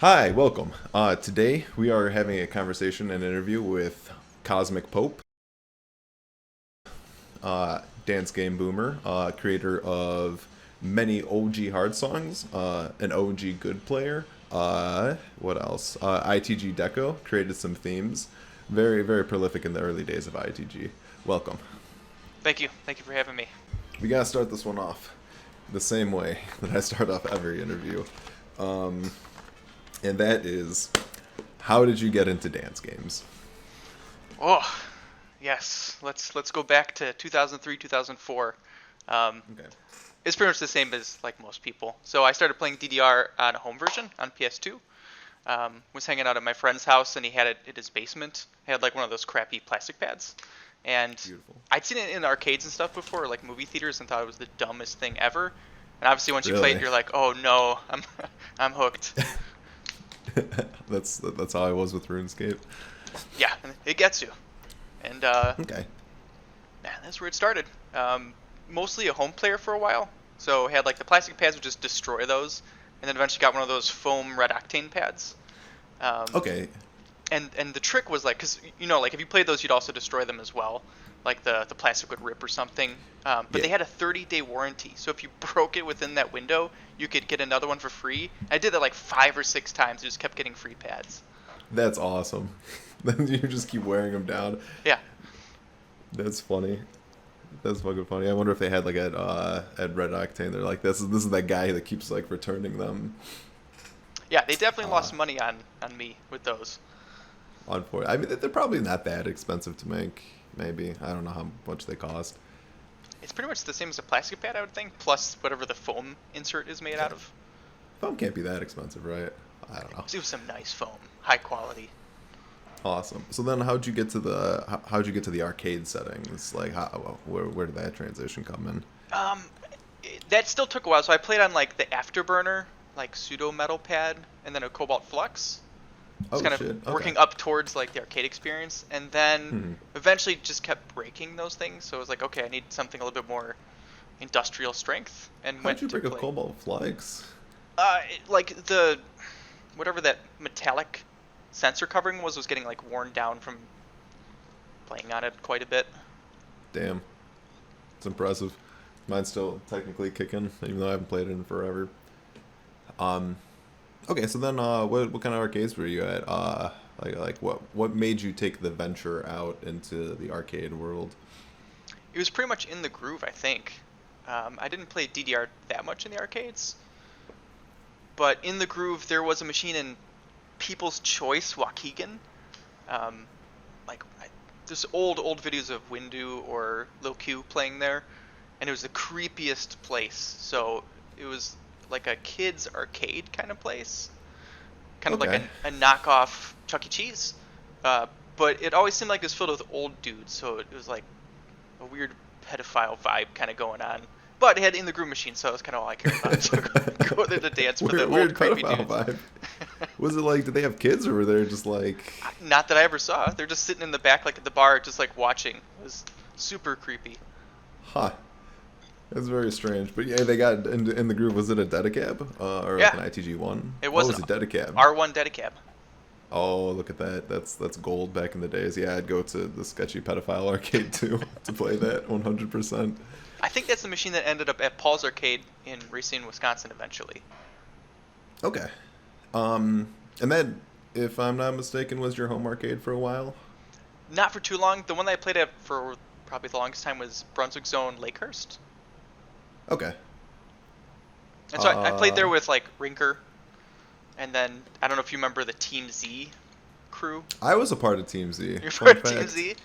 Hi, welcome. Today we are having a conversation and interview with Cosmic Pope, dance game boomer, creator of many OG hard songs, an OG good player. What else? ITG Deco created some themes. Very, very prolific in the early days of ITG. Welcome. Thank you. Thank you for having me. We gotta start this one off the same way that I start off every interview. And that is, how did you get into dance games? Oh, yes. Let's go back to 2003, 2004. Um, Okay. it's pretty much the same as like most people. So I started playing DDR on a home version on PS2. Was hanging out at my friend's house and he had it in his basement. He had like one of those crappy plastic pads. And Beautiful. I'd seen it in arcades and stuff before, like movie theaters, and thought it was the dumbest thing ever. And obviously, once you play it, Really? you're like, "Oh no, I'm hooked." That's how I was with RuneScape. Yeah, it gets you. And Okay. man, that's where it started. Mostly a home player for a while. So had like the plastic pads would just destroy those, and then eventually got one of those foam red octane pads. Um, Okay. and the trick was like, cause like if you played those, you'd also destroy them as well. Like the plastic would rip or something. But Yeah. they had a 30-day warranty, so if you broke it within that window, you could get another one for free. I did that like 5 or 6 times. I just kept getting free pads. That's awesome. Then you just keep wearing them down. Yeah, That's funny. That's fucking funny. I wonder if they had like at Red Octane. They're like, this is that guy that keeps like returning them. yeah, they definitely Uh, lost money on me with those. I mean, they're probably not that expensive to make. Maybe I don't know how much they cost. It's pretty much the same as a plastic pad, I would think, plus whatever the foam insert is made Okay. out of. Foam can't be that expensive, right? I don't know. It was some nice foam, high quality. Awesome. So then, how'd you get to the arcade settings? Like, where did that transition come in? Um, that still took a while. So I played on like the Afterburner, like pseudo metal pad, and then a Cobalt Flux. It's Oh kind shit. of Okay. working up towards like the arcade experience, and then Hmm. eventually just kept breaking those things. So I was like, okay, I need something a little bit more industrial strength, and How'd went you to break a play. Cobalt Flex? Like the whatever that metallic sensor covering was getting like worn down from playing on it quite a bit. Damn, it's impressive. Mine's still technically kicking, even though I haven't played it in forever. Um, okay, so then, what kind of arcades were you at? What made you take the venture out into the arcade world? It was pretty much in the groove, I think. I didn't play DDR that much in the arcades, but in the groove there was a machine in People's Choice, Waukegan. Um, there's old videos of Windu or Lil Q playing there, and it was the creepiest place. So it was like a kids arcade kind of place, kind of like Okay. a knockoff Chuck E. Cheese. But it always seemed like it was filled with old dudes, so it was like a weird pedophile vibe kind of going on. But it had in the groove machine, so that was kind of all I cared about. So go there to dance for the Weird old creepy pedophile dudes. vibe. Was it like, did they have kids or were they just like, Not that I ever saw. They're just sitting in the back, like at the bar, just like watching. It was super creepy. huh? That's very strange. But yeah, they got in the groove. Was it a Dedicab or like Yeah, an ITG one? it Oh, was it an was a Dedicab. R1 Dedicab. Oh, look at that. That's gold back in the days. Yeah, I'd go to the sketchy pedophile arcade too to play that 100%. I think that's the machine that ended up at Paul's Arcade in Racine, Wisconsin, eventually. Okay. And that, if I'm not mistaken, was your home arcade for a while? Not for too long. The one that I played at for probably the longest time was Brunswick Zone Lakehurst. Okay. And so I played Uh, there with like Rinker, and then I don't know if you remember the Team Z crew. I was a part of Team Z. You're Fun part of Team fact. Z?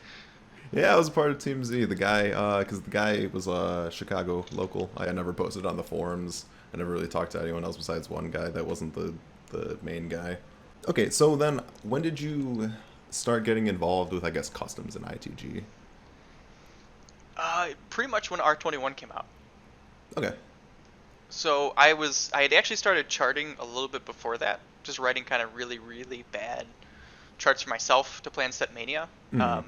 Yeah, I was a part of Team Z. The guy, because the guy was a Chicago local. I never posted on the forums. I never really talked to anyone else besides one guy that wasn't the main guy. Okay, so then when did you start getting involved with, I guess, customs in ITG? Pretty much when R21 came out. Okay. So I had actually started charting a little bit before that, just writing kind of really, really bad charts for myself to play on Setmania. Mhm.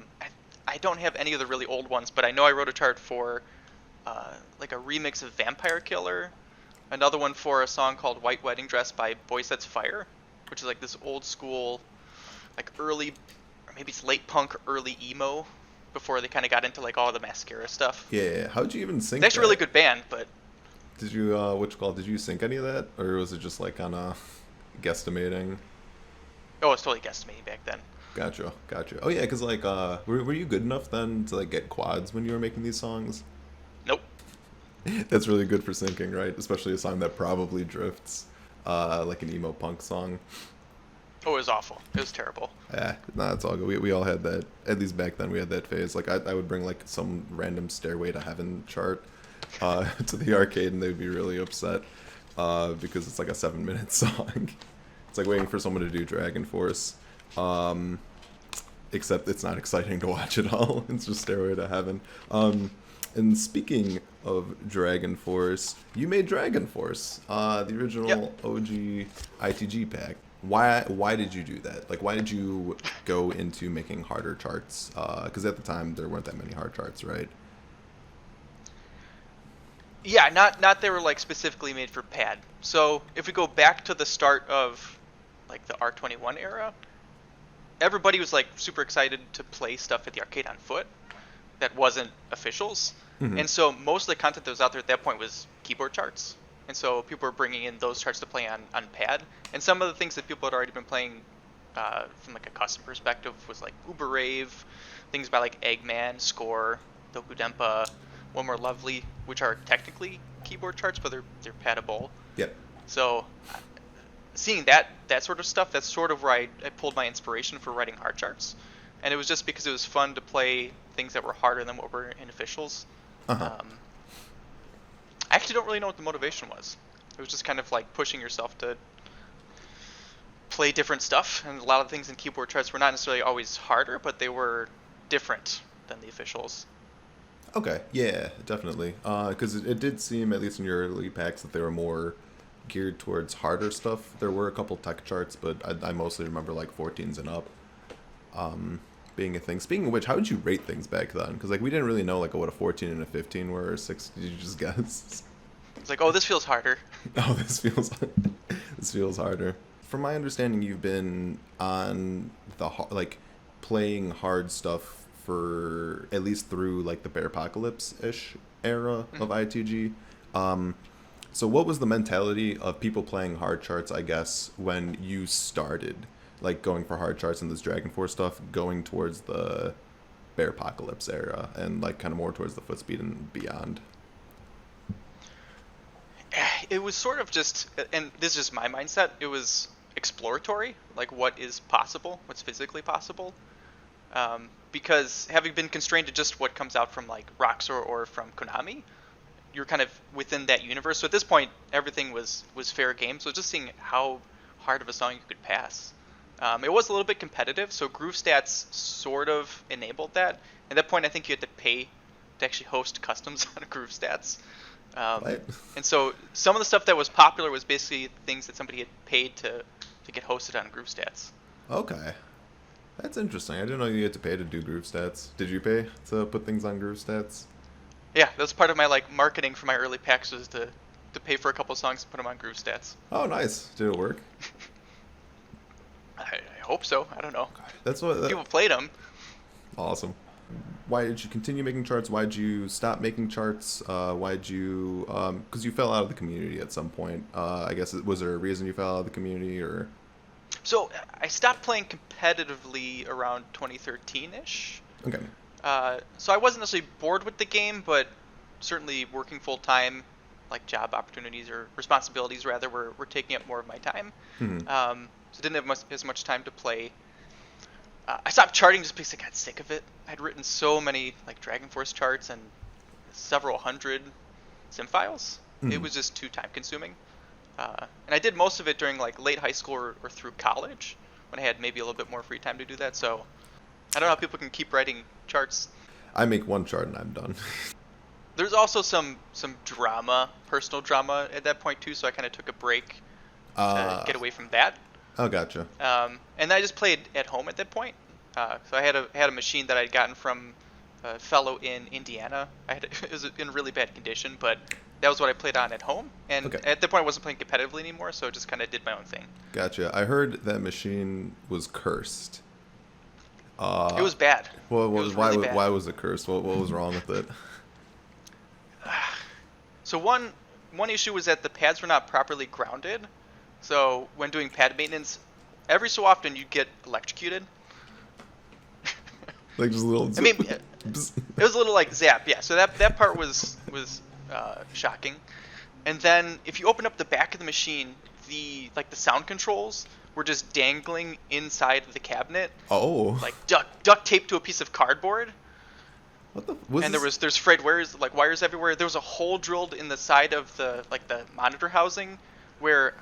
I don't have any of the really old ones, but I know I wrote a chart for like a remix of Vampire Killer, another one for a song called White Wedding Dress by Boy Sets Fire. which is like this old school, like early, or maybe it's late punk, early emo, before they kind of got into like all the mascara stuff. Yeah. How'd you even sync It's actually a really good band, but Did you, did you sync any of that? Or was it just like kind of guesstimating? oh, it's totally guesstimating back then. Gotcha. Oh yeah, because like, were you good enough then to like get quads when you were making these songs? Nope. That's really good for syncing, right? Especially a song that probably drifts, like an emo punk song. Oh, it was awful. It was terrible. Yeah, nah, it's all good. We all had that. At least back then, we had that phase. Like I would bring like some random Stairway to Heaven chart to the arcade, and they'd be really upset because it's like a 7-minute song. It's like waiting for someone to do Dragonforce, except it's not exciting to watch at all. It's just Stairway to Heaven. And speaking of Dragonforce, you made Dragonforce, the original Yep. OG ITG pack. Why did you do that? Like, why did you go into making harder charts? Because at the time there weren't that many hard charts, right? Yeah, not they were like specifically made for pad. So if we go back to the start of like the R21 era, everybody was like super excited to play stuff at the arcade on foot that wasn't officials. Mhm. And so most of the content that was out there at that point was keyboard charts. And so people were bringing in those charts to play on pad. And some of the things that people had already been playing from like a custom perspective was like Uber Rave, things by like Eggman, Score, Doku Denpa, One More Lovely, which are technically keyboard charts, but they're padable. Yep. So seeing that sort of stuff, that's sort of where I pulled my inspiration for writing hard charts. And it was just because it was fun to play things that were harder than what were in officials. Uh-huh. I actually don't really know what the motivation was. It was just kind of like pushing yourself to play different stuff, and a lot of things in keyboard charts were not necessarily always harder, but they were different than the officials. Okay. Yeah, definitely. Because it did seem, at least in your early packs, that they were more geared towards harder stuff. There were a couple tech charts, but I mostly remember like 14s and up being a thing. Speaking of which, how would you rate things back then? Because like we didn't really know like what a 14 and a 15 were, or 6. Did you just guess? It's like, oh, this feels harder. Oh, this feels harder. From my understanding, you've been on the like playing hard stuff for at least through like the Bear Apocalypse-ish era of ITG. So what was the mentality of people playing hard charts, I guess, when you started like going for hard charts and this Dragonforce stuff, going towards the Bear Apocalypse era and like kind of more towards the Footspeed and beyond? It was sort of just, and this is just my mindset, it was exploratory, like what is possible, what's physically possible. Because having been constrained to just what comes out from like Roxor or from Konami, you're kind of within that universe. So at this point, everything was fair game. So just seeing how hard of a song you could pass. It was a little bit competitive, so Groove Stats sort of enabled that. At that point, I think you had to pay to actually host customs on Groove Stats. And so some of the stuff that was popular was basically things that somebody had paid to get hosted on Groove Stats. Okay. That's interesting. I didn't know you had to pay to do Groove Stats. Did you pay to put things on Groove Stats? Yeah, that was part of my like marketing for my early packs, was to pay for a couple songs and put them on Groove Stats. Oh, nice. Did it work? I hope so. I don't know. That's what People played them. Awesome. Why did you continue making charts? Why did you stop making charts? Why did you? Because you fell out of the community at some point. I guess was there a reason you fell out of the community, or? So I stopped playing competitively around 2013-ish. Okay. So I wasn't necessarily bored with the game, but certainly working full time, like job opportunities or responsibilities rather, were taking up more of my time. Mm-hmm. So didn't have as much time to play. I stopped charting just because I got sick of it. I'd written so many like Dragonforce charts and several hundred sim files. Mm-hmm. It was just too time consuming. And I did most of it during like late high school or through college, when I had maybe a little bit more free time to do that. So I don't know how people can keep writing charts. I make one chart and I'm done. There's also some drama, personal drama at that point too, so I kind of took a break to get away from that. Oh, gotcha. And I just played at home at that point. So I had a machine that I'd gotten from a fellow in Indiana. It was in really bad condition, but that was what I played on at home. And Okay. at that point, I wasn't playing competitively anymore, so I just kind of did my own thing. Gotcha. I heard that machine was cursed. It was bad. Well, It was why really bad. why was it cursed? What was wrong with it? So one issue was that the pads were not properly grounded. So when doing pad maintenance, every so often you get electrocuted. Like just a little. I mean, it was a little like zap, yeah. So that part was shocking. And then if you open up the back of the machine, the sound controls were just dangling inside the cabinet, Oh. like duct taped to a piece of cardboard. What the? And there's frayed wires everywhere. There was a hole drilled in the side of the monitor housing, where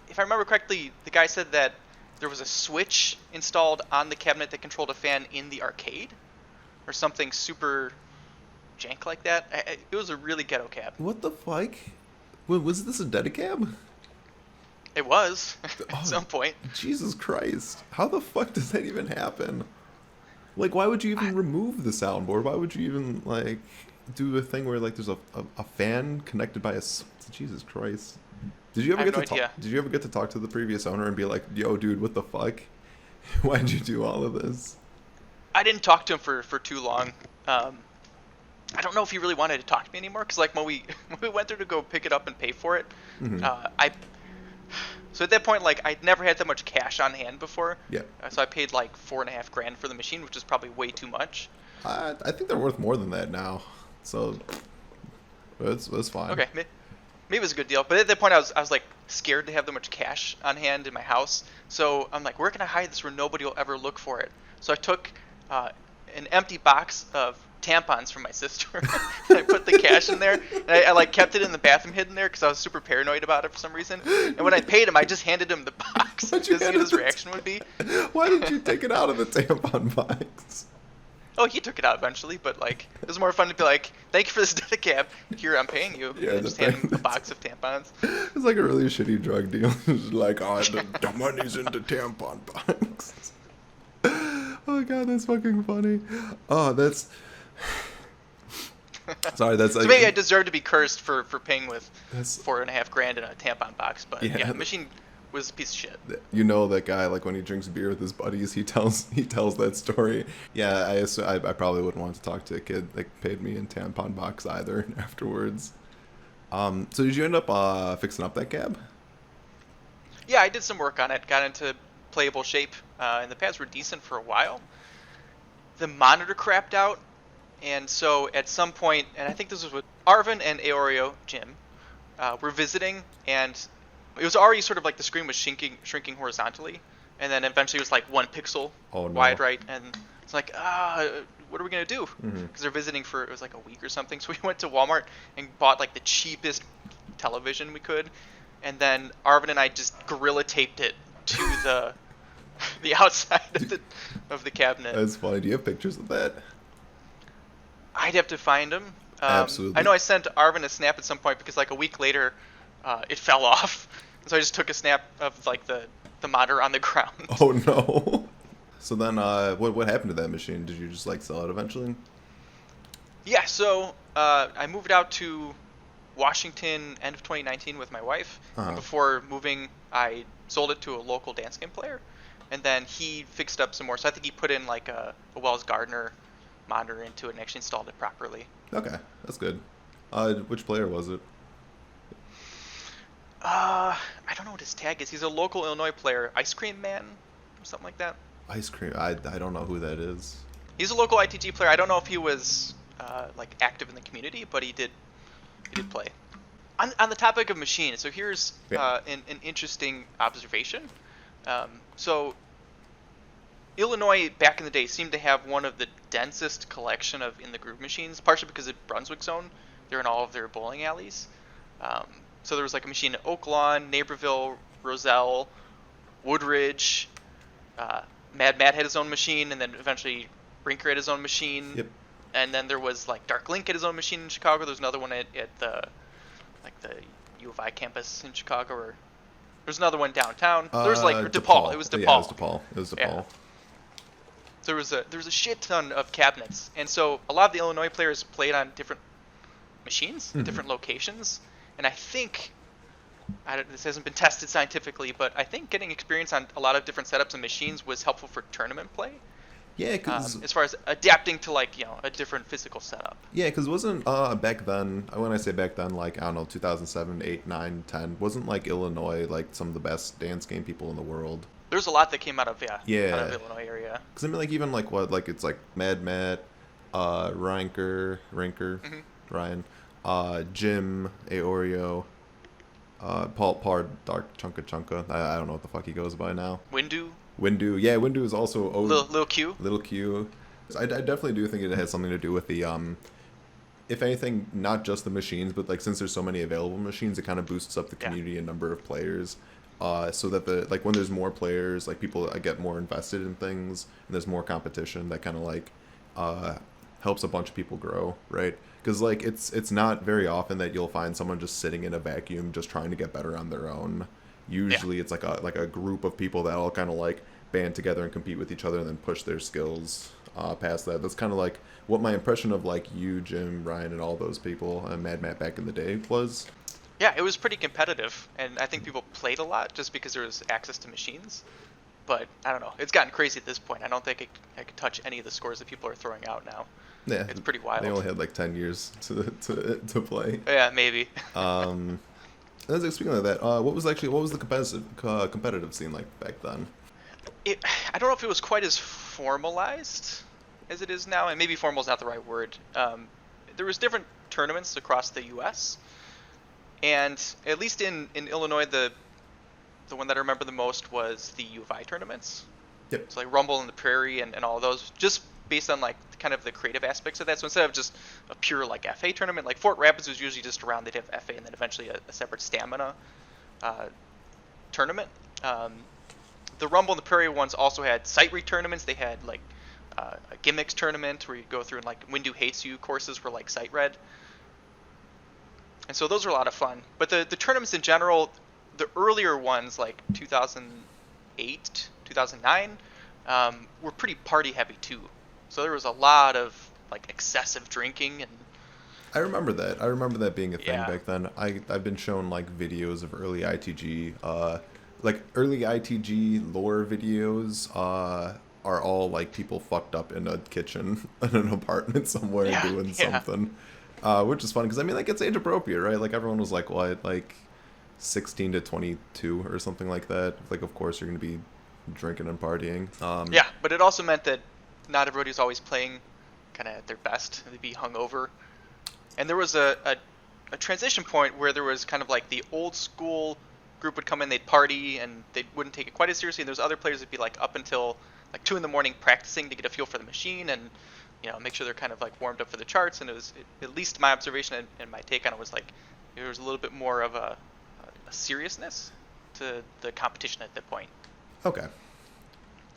if I remember correctly, the guy said that there was a switch installed on the cabinet that controlled a fan in the arcade, or something super jank like that. It was a really ghetto cab. What the fuck? Was this a dedicab? It was Oh, at some point. Jesus Christ! How the fuck does that even happen? Like, why would you even remove the soundboard? Why would you even like do a thing where like there's a fan connected by Jesus Christ? Did you ever get to talk? Did you ever get to talk to the previous owner and be like, "Yo, dude, what the fuck? Why'd you do all of this?" I didn't talk to him for too long. I don't know if he really wanted to talk to me anymore, because like when we went there to go pick it up and pay for it, so at that point, like, I'd never had that much cash on hand before. Yeah. So I paid like $4,500 for the machine, which is probably way too much. I think they're worth more than that now. So it's fine. Okay, maybe it was a good deal. But at that point, I was like scared to have that much cash on hand in my house. So I'm like, where can I hide this where nobody will ever look for it? So I took an empty box of tampons from my sister. And I put the cash in there, and I like kept it in the bathroom hidden there because I was super paranoid about it for some reason. And when I paid him, I just handed him the box Why'd just you to see hand what it his to reaction would be. Why did you take it out of the tampon box? Oh, he took it out eventually, but like it was more fun to be like, "Thank you for this dedicab. Here, I'm paying you." Yeah, and just hand him a box of tampons. It's like a really shitty drug deal. It's like, oh, the money's in the tampon box. Oh god, that's fucking funny. Oh, that's. Sorry, that's like. So maybe I deserve to be cursed for paying with That's. $4,500 in a tampon box, but Yeah. the machine was a piece of shit. You know that guy, like when he drinks beer with his buddies, he tells that story. Yeah, I probably wouldn't want to talk to a kid that paid me in tampon box either afterwards. So did you end up fixing up that cab? Yeah, I did some work on it, got into playable shape, and the pads were decent for a while. The monitor crapped out, and so at some point, and I think this was with Arvin and Aoreo Jim, were visiting, and it was already sort of like the screen was shrinking horizontally, and then eventually it was like 1 pixel wide, right? And it's like, what are we gonna do? Because they're visiting for, it was like a week or something. So we went to Walmart and bought like the cheapest television we could, and then Arvin and I just gorilla taped it to the outside of the cabinet. That's funny. Do you have pictures of that? I'd have to find them. Absolutely. I know I sent Arvin a snap at some point because like a week later, it fell off. So I just took a snap of like the monitor on the ground. Oh no. So then, what happened to that machine? Did you just like sell it eventually? Yeah. So I moved out to Washington end of 2019 with my wife. And before moving, I sold it to a local dance game player, and then he fixed up some more. So I think he put in like a Wells Gardner monitor into it and actually installed it properly. Okay, that's good. Which player was it? I don't know what his tag is. He's a local Illinois player, Ice Cream Man, or something like that. Ice Cream. I don't know who that is. He's a local ITG player. I don't know if he was like active in the community, but he did play. On the topic of machines, so here's an interesting observation. So Illinois back in the day seemed to have one of the densest collection of in the groove machines, partially because of Brunswick Zone. They're in all of their bowling alleys. So there was like a machine at Oak Lawn, Naperville, Roselle, Woodridge. Mad had his own machine, and then eventually Brinker had his own machine. Yep. And then there was like Dark Link had his own machine in Chicago. There's another one at the U of I campus in Chicago, or there's another one downtown. There was like DePaul. It was DePaul. Yeah, it was DePaul. It was DePaul. Yeah. There was a shit ton of cabinets, and so a lot of the Illinois players played on different machines, in different locations, and I think this hasn't been tested scientifically, but I think getting experience on a lot of different setups and machines was helpful for tournament play. Yeah, because as far as adapting to like a different physical setup. yeah, because wasn't back then, when I say back then, like I don't know, 2007, 8, 9, 10, wasn't like Illinois like some of the best dance game people in the world? There's a lot that came out of out of Illinois area. Because I mean, like even like what, like it's like Mad Matt, Rinker, Ryan, Jim, Aoreo, Paul Pard, Dark Chunka. I don't know what the fuck he goes by now. Windu, yeah, Windu is also Little Q. Little Q. I definitely do think it has something to do with the if anything, not just the machines, but like since there's so many available machines, it kind of boosts up the community and number of players. So that when there's more players, like people get more invested in things, and there's more competition, that kind of like helps a bunch of people grow, right? Because like it's not very often that you'll find someone just sitting in a vacuum just trying to get better on their own. Usually it's like a group of people that all kind of like band together and compete with each other and then push their skills past that. That's kind of like what my impression of like you, Jim, Ryan, and all those people, and Mad Matt back in the day was. Yeah, it was pretty competitive, and I think people played a lot just because there was access to machines. But I don't know, it's gotten crazy at this point. I don't think I could touch any of the scores that people are throwing out now. Yeah, it's pretty wild. They only had like 10 years to play. Yeah, maybe. Speaking of that, what was the competitive scene like back then? I don't know if it was quite as formalized as it is now, and maybe formal is not the right word. There was different tournaments across the U.S., and at least in Illinois, the one that I remember the most was the U of I tournaments. Yep. So like Rumble in the Prairie and all of those, just based on like kind of the creative aspects of that. So instead of just a pure like FA tournament, like Fort Rapids was usually just around, they'd have FA and then eventually a separate stamina tournament. The Rumble in the Prairie ones also had sight read tournaments. They had like a gimmicks tournament where you go through and like Windu Hates You courses were like sight read. And so those were a lot of fun. But the tournaments in general, the earlier ones like 2008, 2009, were pretty party heavy too. So there was a lot of like excessive drinking and. I remember that. I remember that being a thing back then. I've been shown like videos of early ITG, like early ITG lore videos. Are all like people fucked up in a kitchen in an apartment somewhere doing something, which is fun because I mean like it's age appropriate, right? Like everyone was like what, like 16 to 22 or something like that. Like of course you're gonna be drinking and partying. Yeah, but it also meant that not everybody was always playing kind of at their best. They'd be hungover. And there was a transition point where there was kind of like the old school group would come in, they'd party, and they wouldn't take it quite as seriously. And there's other players that'd be like up until like 2 a.m. practicing to get a feel for the machine and make sure they're kind of like warmed up for the charts. And it was at least my observation and my take on it was like there was a little bit more of a seriousness to the competition at that point. Okay.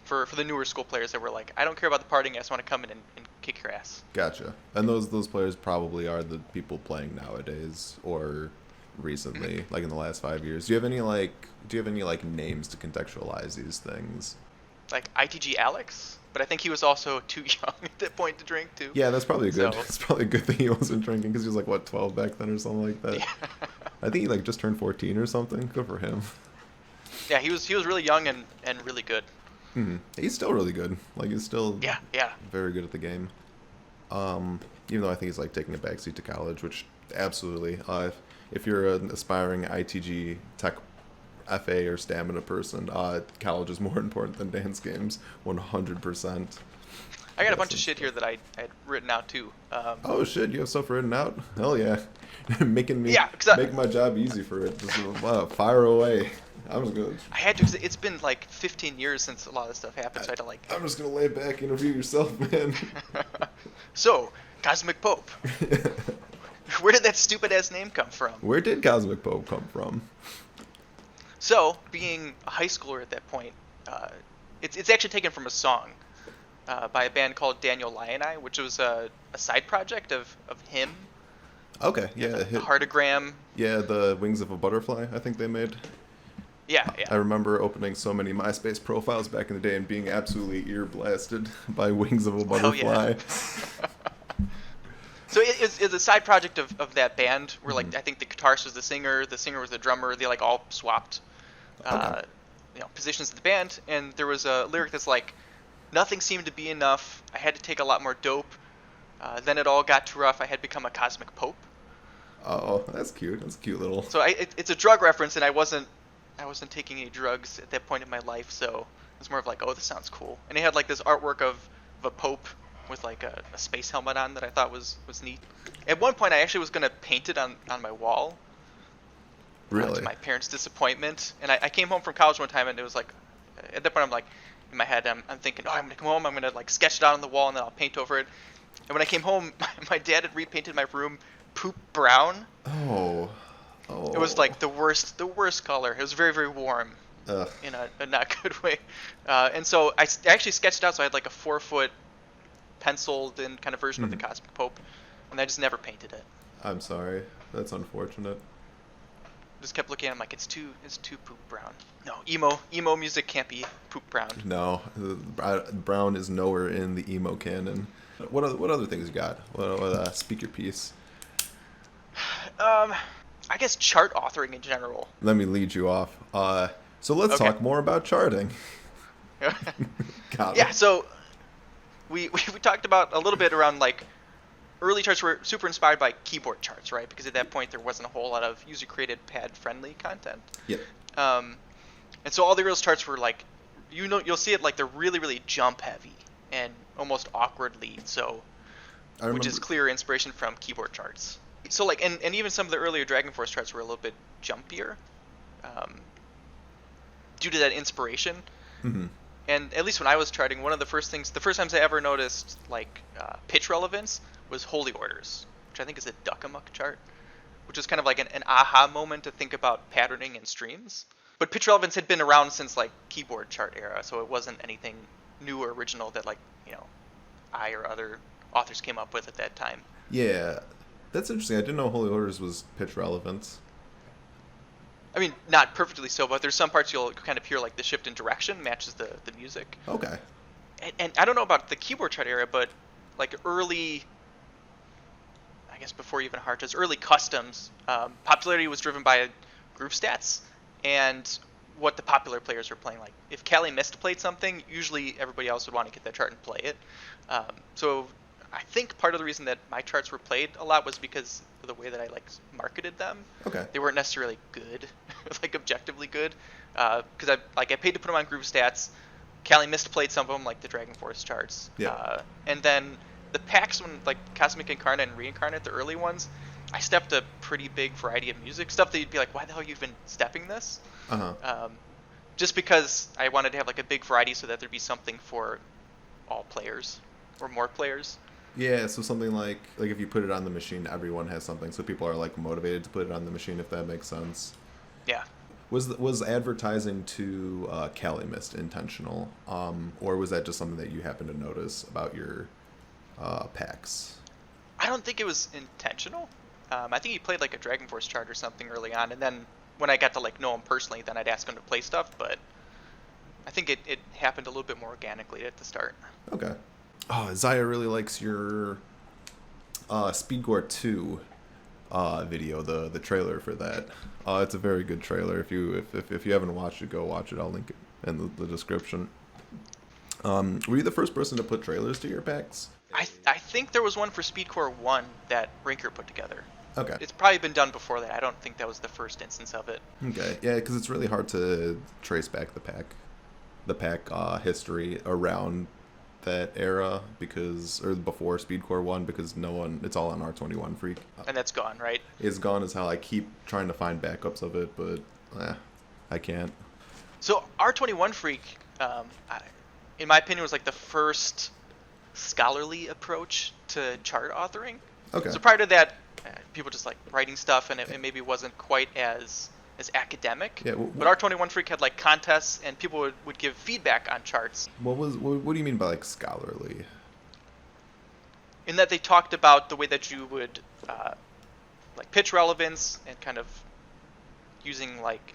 For the newer school players that were like, I don't care about the partying, I just want to come in and kick your ass. Gotcha. And those players probably are the people playing nowadays or recently, like in the last 5 years. Do you have any names to contextualize these things? Like ITG Alex, but I think he was also too young at that point to drink too. Yeah, that's probably good. It's probably a good thing he wasn't drinking because he was like what, 12 back then or something like that. Yeah. I think he like just turned 14 or something. Good for him. Yeah, he was really young and really good. Mm-hmm. He's still really good. Like he's still very good at the game. Even though I think he's like taking a backseat to college, which absolutely. If you're an aspiring ITG Tech FA or stamina person, college is more important than dance games, 100%. I got a bunch of shit here that I had written out too. Oh shit, you have stuff written out? Hell yeah. Make my job easy for it. Just fire away. I'm just gonna. I had to because it's been like 15 years since a lot of this stuff happened, so I had to like. I'm just gonna lay back, interview yourself, man. So, Cosmic Pope. Where did that stupid ass name come from? Where did Cosmic Pope come from? So, being a high schooler at that point, it's actually taken from a song by a band called Daniel Lioni, which was a side project of him. Okay, yeah. The Heartogram. Yeah, the Wings of a Butterfly, I think they made. Yeah. I remember opening so many MySpace profiles back in the day and being absolutely ear blasted by Wings of a Butterfly. So it's a side project of that band where like I think the guitarist was the singer was the drummer. They like all swapped, Okay. positions in the band. And there was a lyric that's like, nothing seemed to be enough. I had to take a lot more dope. Then it all got too rough. I had become a cosmic pope. Oh, that's cute. That's a cute little. So it's a drug reference, and I wasn't taking any drugs at that point in my life. So it's more of like, oh, this sounds cool. And it had like this artwork of a pope with like a space helmet on that I thought was neat. At one point, I actually was gonna paint it on my wall. Really? To my parents' disappointment. And I came home from college one time, and it was like, at that point, I'm like, in my head, I'm thinking, oh, I'm gonna come home, I'm gonna like sketch it out on the wall, and then I'll paint over it. And when I came home, my dad had repainted my room poop brown. Oh. Oh. It was like the worst color. It was very, very warm. Ugh. In a not good way. And so I actually sketched it out, so I had like a 4-foot penciled in kind of version of the Cosmic Pope, and I just never painted it. I'm sorry. That's unfortunate. Just kept looking at it, I'm like, it's too poop brown. No, emo music can't be poop brown. No, brown is nowhere in the emo canon. What other things you got? Speak your piece. I guess chart authoring in general. Let me lead you off. So let's Okay. talk more about charting. Got Yeah, it. so we talked about a little bit around like early charts were super inspired by keyboard charts, right? Because at that point there wasn't a whole lot of user-created pad-friendly content. Yep. And so all the earliest charts were like, you'll see it like they're really, really jump heavy and almost awkward leads. So, which is clear inspiration from keyboard charts. So like, and even some of the earlier Dragonforce charts were a little bit jumpier, due to that inspiration. Mm-hmm. And at least when I was charting, the first times I ever noticed like pitch relevance was holy orders, which I think is a Duck-a-Muck chart, which is kind of like an aha moment to think about patterning in streams. But pitch relevance had been around since like keyboard chart era, so it wasn't anything new or original that like, I or other authors came up with at that time. Yeah, that's interesting. I didn't know holy orders was pitch relevance. I mean, not perfectly so, but there's some parts you'll kind of hear like the shift in direction matches the music. Okay. And I don't know about the keyboard chart era, but like early, I guess before even hard charts, early customs, popularity was driven by group stats and what the popular players were playing. Like if Callie misplayed something, usually everybody else would want to get that chart and play it. So I think part of the reason that my charts were played a lot was because of the way that I like marketed them. Okay. They weren't necessarily good, like objectively good, because I paid to put them on group stats. Callie misplayed some of them, like the Dragonforce charts. Yeah. And then the packs, when like Cosmic Incarnate and Reincarnate, the early ones, I stepped a pretty big variety of music stuff that you'd be like, why the hell have you been stepping this? Just because I wanted to have like a big variety so that there'd be something for all players or more players. Yeah, so something like if you put it on the machine, everyone has something, so people are like motivated to put it on the machine, if that makes sense. Yeah. Was advertising to Cali Mist intentional, or was that just something that you happened to notice about your packs? I don't think it was intentional. I think he played like a Dragonforce chart or something early on, and then when I got to like know him personally, then I'd ask him to play stuff. But I think it happened a little bit more organically at the start. Okay. Oh, Zaya really likes your SPEEDCORE 2 video, the trailer for that. It's a very good trailer. If you haven't watched it, go watch it. I'll link it in the description. Were you the first person to put trailers to your packs? I think there was one for SPEEDCORE 1 that Rinker put together. Okay. It's probably been done before that. I don't think that was the first instance of it. Okay. Yeah, because it's really hard to trace back the pack history around that era or before SPEEDCORE 1, because it's all on R21 Freak. And that's gone, right? It's gone as hell. I keep trying to find backups of it, but I can't. So R21 Freak, in my opinion, was like the first scholarly approach to chart authoring. Okay. So prior to that, people just like writing stuff, and it maybe wasn't quite as academic. Yeah, but R21 Freak had like contests, and people would give feedback on charts. What do you mean by like scholarly? In that they talked about the way that you would like pitch relevance and kind of using like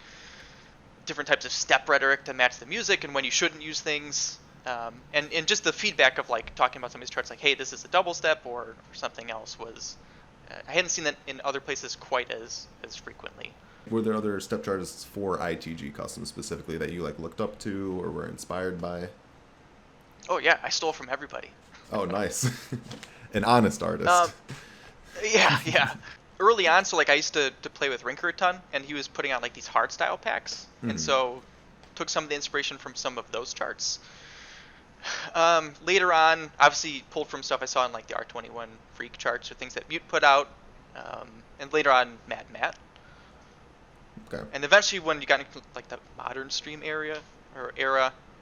different types of step rhetoric to match the music, and when you shouldn't use things. And just the feedback of like talking about some of these charts, like, hey, this is a double step or something else, was I hadn't seen that in other places quite as frequently. Were there other step charts for ITG custom specifically that you like looked up to or were inspired by? Oh yeah, I stole from everybody. Oh, nice. An honest artist. Yeah. Early on, so like I used to play with Rinker a ton, and he was putting out like these hard style packs, and so took some of the inspiration from some of those charts. Later on, obviously pulled from stuff I saw in like the R21 Freak charts or things that Mute put out, and later on Mad Matt. Okay. And eventually, when you got into like the modern stream era,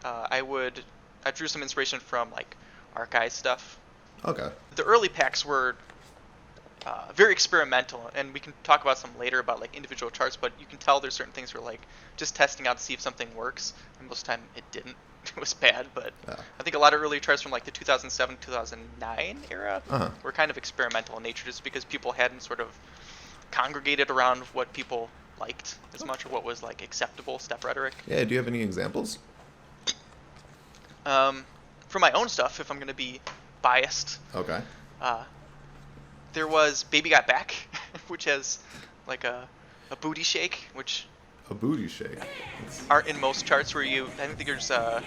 I drew some inspiration from like Archive stuff. Okay. The early packs were very experimental, and we can talk about some later about like individual charts, but you can tell there's certain things where like just testing out to see if something works, and most of the time it didn't. It was bad, but Yeah. I think a lot of early charts from like the 2007 2009 era were kind of experimental in nature, just because people hadn't sort of congregated around what people liked as much, or what was like acceptable step rhetoric. Yeah, do you have any examples? For my own stuff, if I'm going to be biased, Okay. there was Baby Got Back, which has like a booty shake, which A booty shake. aren't in most charts, where I think there's a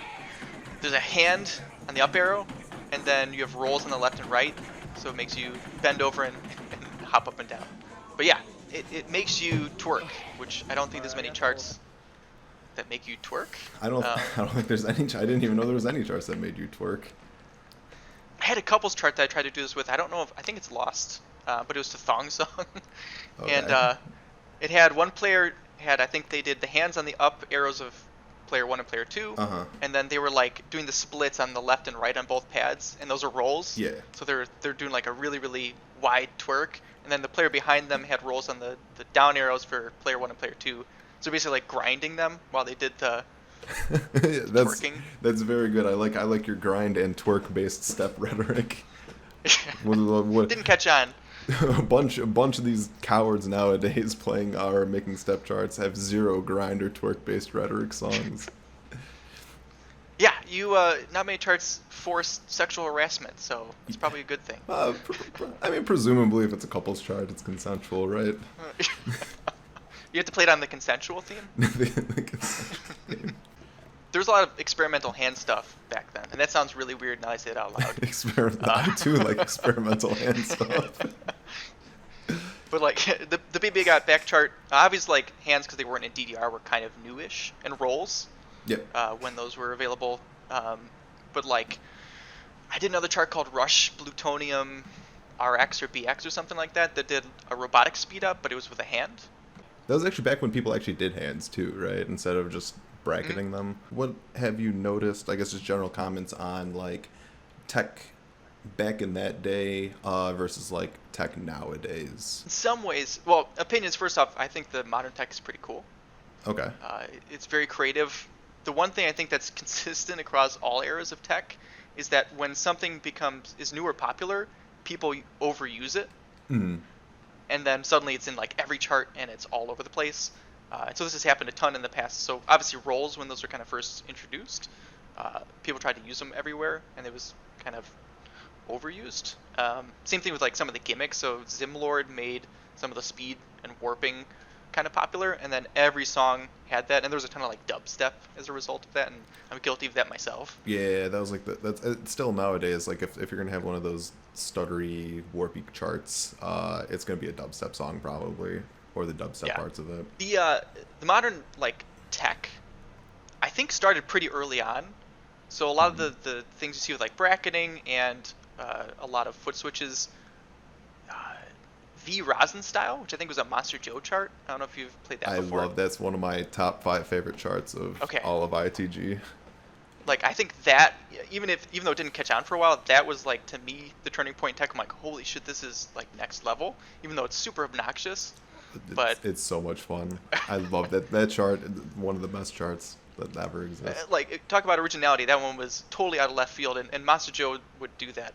hand on the up arrow, and then you have rolls on the left and right, so it makes you bend over and hop up and down. But yeah, it makes you twerk, which I don't think there's many charts that make you twerk. I don't think there's any. I didn't even know there was any charts that made you twerk. I had a couples chart that I tried to do this with. I think it's lost, but it was to Thong Song. Okay. And it had one player I think they did the hands on the up arrows of player 1 and player 2, and then they were like doing the splits on the left and right on both pads, and those are rolls. Yeah. So they're doing like a really, really wide twerk, and then the player behind them had rolls on the down arrows for player 1 and player 2. So basically like grinding them while they did the twerking. That's very good. I like your grind and twerk based step rhetoric. What, Didn't catch on. a bunch of these cowards nowadays playing or making step charts have zero grind or twerk based rhetoric songs. Yeah, not many charts force sexual harassment, so it's probably a good thing. I mean, presumably if it's a couples chart, it's consensual, right? You have to play it on the consensual theme? There was a lot of experimental hand stuff back then, and that sounds really weird now I say it out loud. I too like experimental hand stuff. But like the BB Got Back chart, obviously like hands, because they weren't in DDR, were kind of newish, and rolls. Yep. When those were available. But like I did another chart called Rush Plutonium RX or BX or something like that did a robotic speed up, but it was with a hand. That was actually back when people actually did hands too, right? Instead of just bracketing them. What have you noticed, I guess just general comments on like tech back in that day versus like tech nowadays? In some ways, well, opinions first off, I think the modern tech is pretty cool. Okay. It's very creative. The one thing I think that's consistent across all eras of tech is that when something is new or popular, people overuse it. Mm-hmm. And then suddenly it's in like every chart and it's all over the place. And so this has happened a ton in the past. So obviously rolls, when those were kind of first introduced, people tried to use them everywhere, and it was kind of overused. Same thing with like some of the gimmicks. So Zimlord made some of the speed and warping kind of popular, and then every song had that, and there was a ton of like dubstep as a result of that, and I'm guilty of that myself. Yeah, that was like that's it's still nowadays, like if you're gonna have one of those stuttery warpy charts, it's gonna be a dubstep song probably, or the dubstep parts of it. The modern like tech, I think, started pretty early on. So a lot of the things you see with like bracketing and a lot of foot switches, V Rosin style, which I think was a Monster Joe chart. I don't know if you've played that before. That's one of my top 5 favorite charts of all of ITG. Like I think that even though it didn't catch on for a while, that was like to me the turning point in tech. I'm like, holy shit, this is like next level. Even though it's super obnoxious, but it's so much fun. I love that chart. One of the best charts that ever exists. Like talk about originality. That one was totally out of left field, and Monster Joe would do that.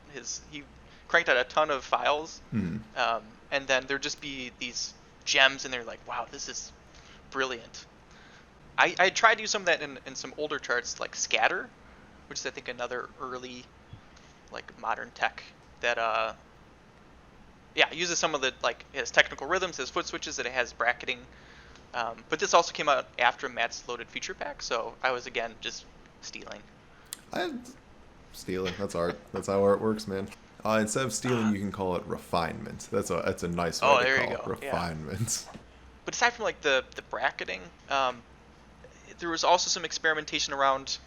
He cranked out a ton of files. And then there'd just be these gems, and they're like, wow, this is brilliant. I tried to do some of that in some older charts, like Scatter, which is I think another early like modern tech that uses some of the like it has technical rhythms, it has foot switches, and it has bracketing. But this also came out after Matt's loaded feature pack, so I was again just stealing. Stealing, that's art. That's how art works, man. Instead of stealing, you can call it refinement. That's a nice way to call it. Refinement. Yeah. But aside from like the bracketing, there was also some experimentation around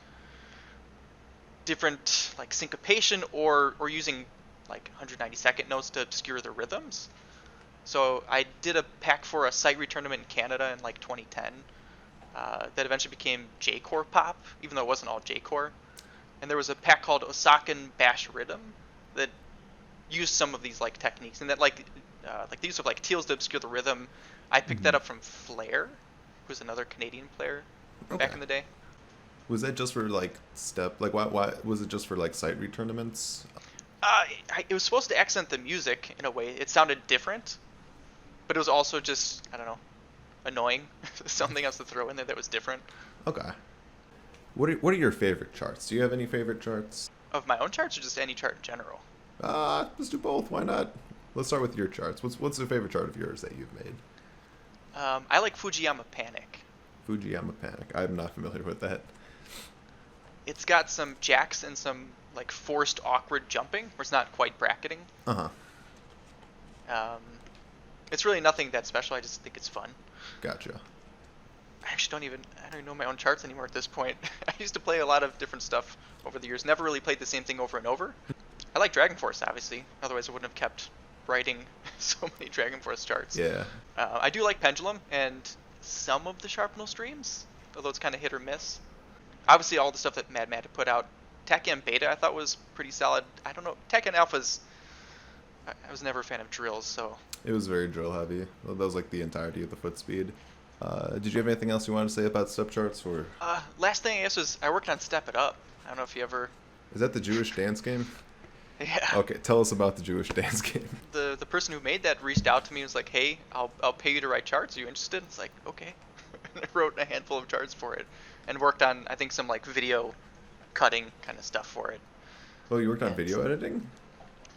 different like syncopation or using like 192nd notes to obscure the rhythms. So I did a pack for a Site tournament in Canada in like 2010 that eventually became J-Core Pop, even though it wasn't all J-Core. And there was a pack called Osakan Bash Rhythm that used some of these like techniques, and that like the use of like teals to obscure the rhythm. I picked that up from Flair, who was another Canadian player back in the day. Was that just for like why was it just for like Site tournaments? It was supposed to accent the music in a way. It sounded different, but it was also just, I don't know, annoying. Something else to throw in there that was different. Okay. What are your favorite charts? Do you have any favorite charts? Of my own charts or just any chart in general? Let's do both. Why not? Let's start with your charts. What's the favorite chart of yours that you've made? I like Fujiyama Panic. Fujiyama Panic. I'm not familiar with that. It's got some jacks and some like forced awkward jumping, where it's not quite bracketing. It's really nothing that special. I just think it's fun. Gotcha. I actually don't even know my own charts anymore at this point. I used to play a lot of different stuff over the years. Never really played the same thing over and over. I like Dragonforce, obviously. Otherwise, I wouldn't have kept writing so many Dragonforce charts. Yeah. I do like Pendulum and some of the Sharpnel streams, although it's kind of hit or miss. Obviously, all the stuff that Mad had put out. Tachyon Beta I thought was pretty solid. I don't know. Tachyon Alphas, I was never a fan of drills, so. It was very drill heavy. That was like the entirety of the foot speed. Did you have anything else you wanted to say about step charts? Or last thing I guess was I worked on Step It Up. I don't know if you ever. Is that the Jewish dance game? Yeah. Okay, tell us about the Jewish dance game. The person who made that reached out to me and was like, "Hey, I'll pay you to write charts. Are you interested?" It's like, okay. And I wrote a handful of charts for it, and worked on I think some like video cutting kind of stuff for it. Oh, you worked on video editing?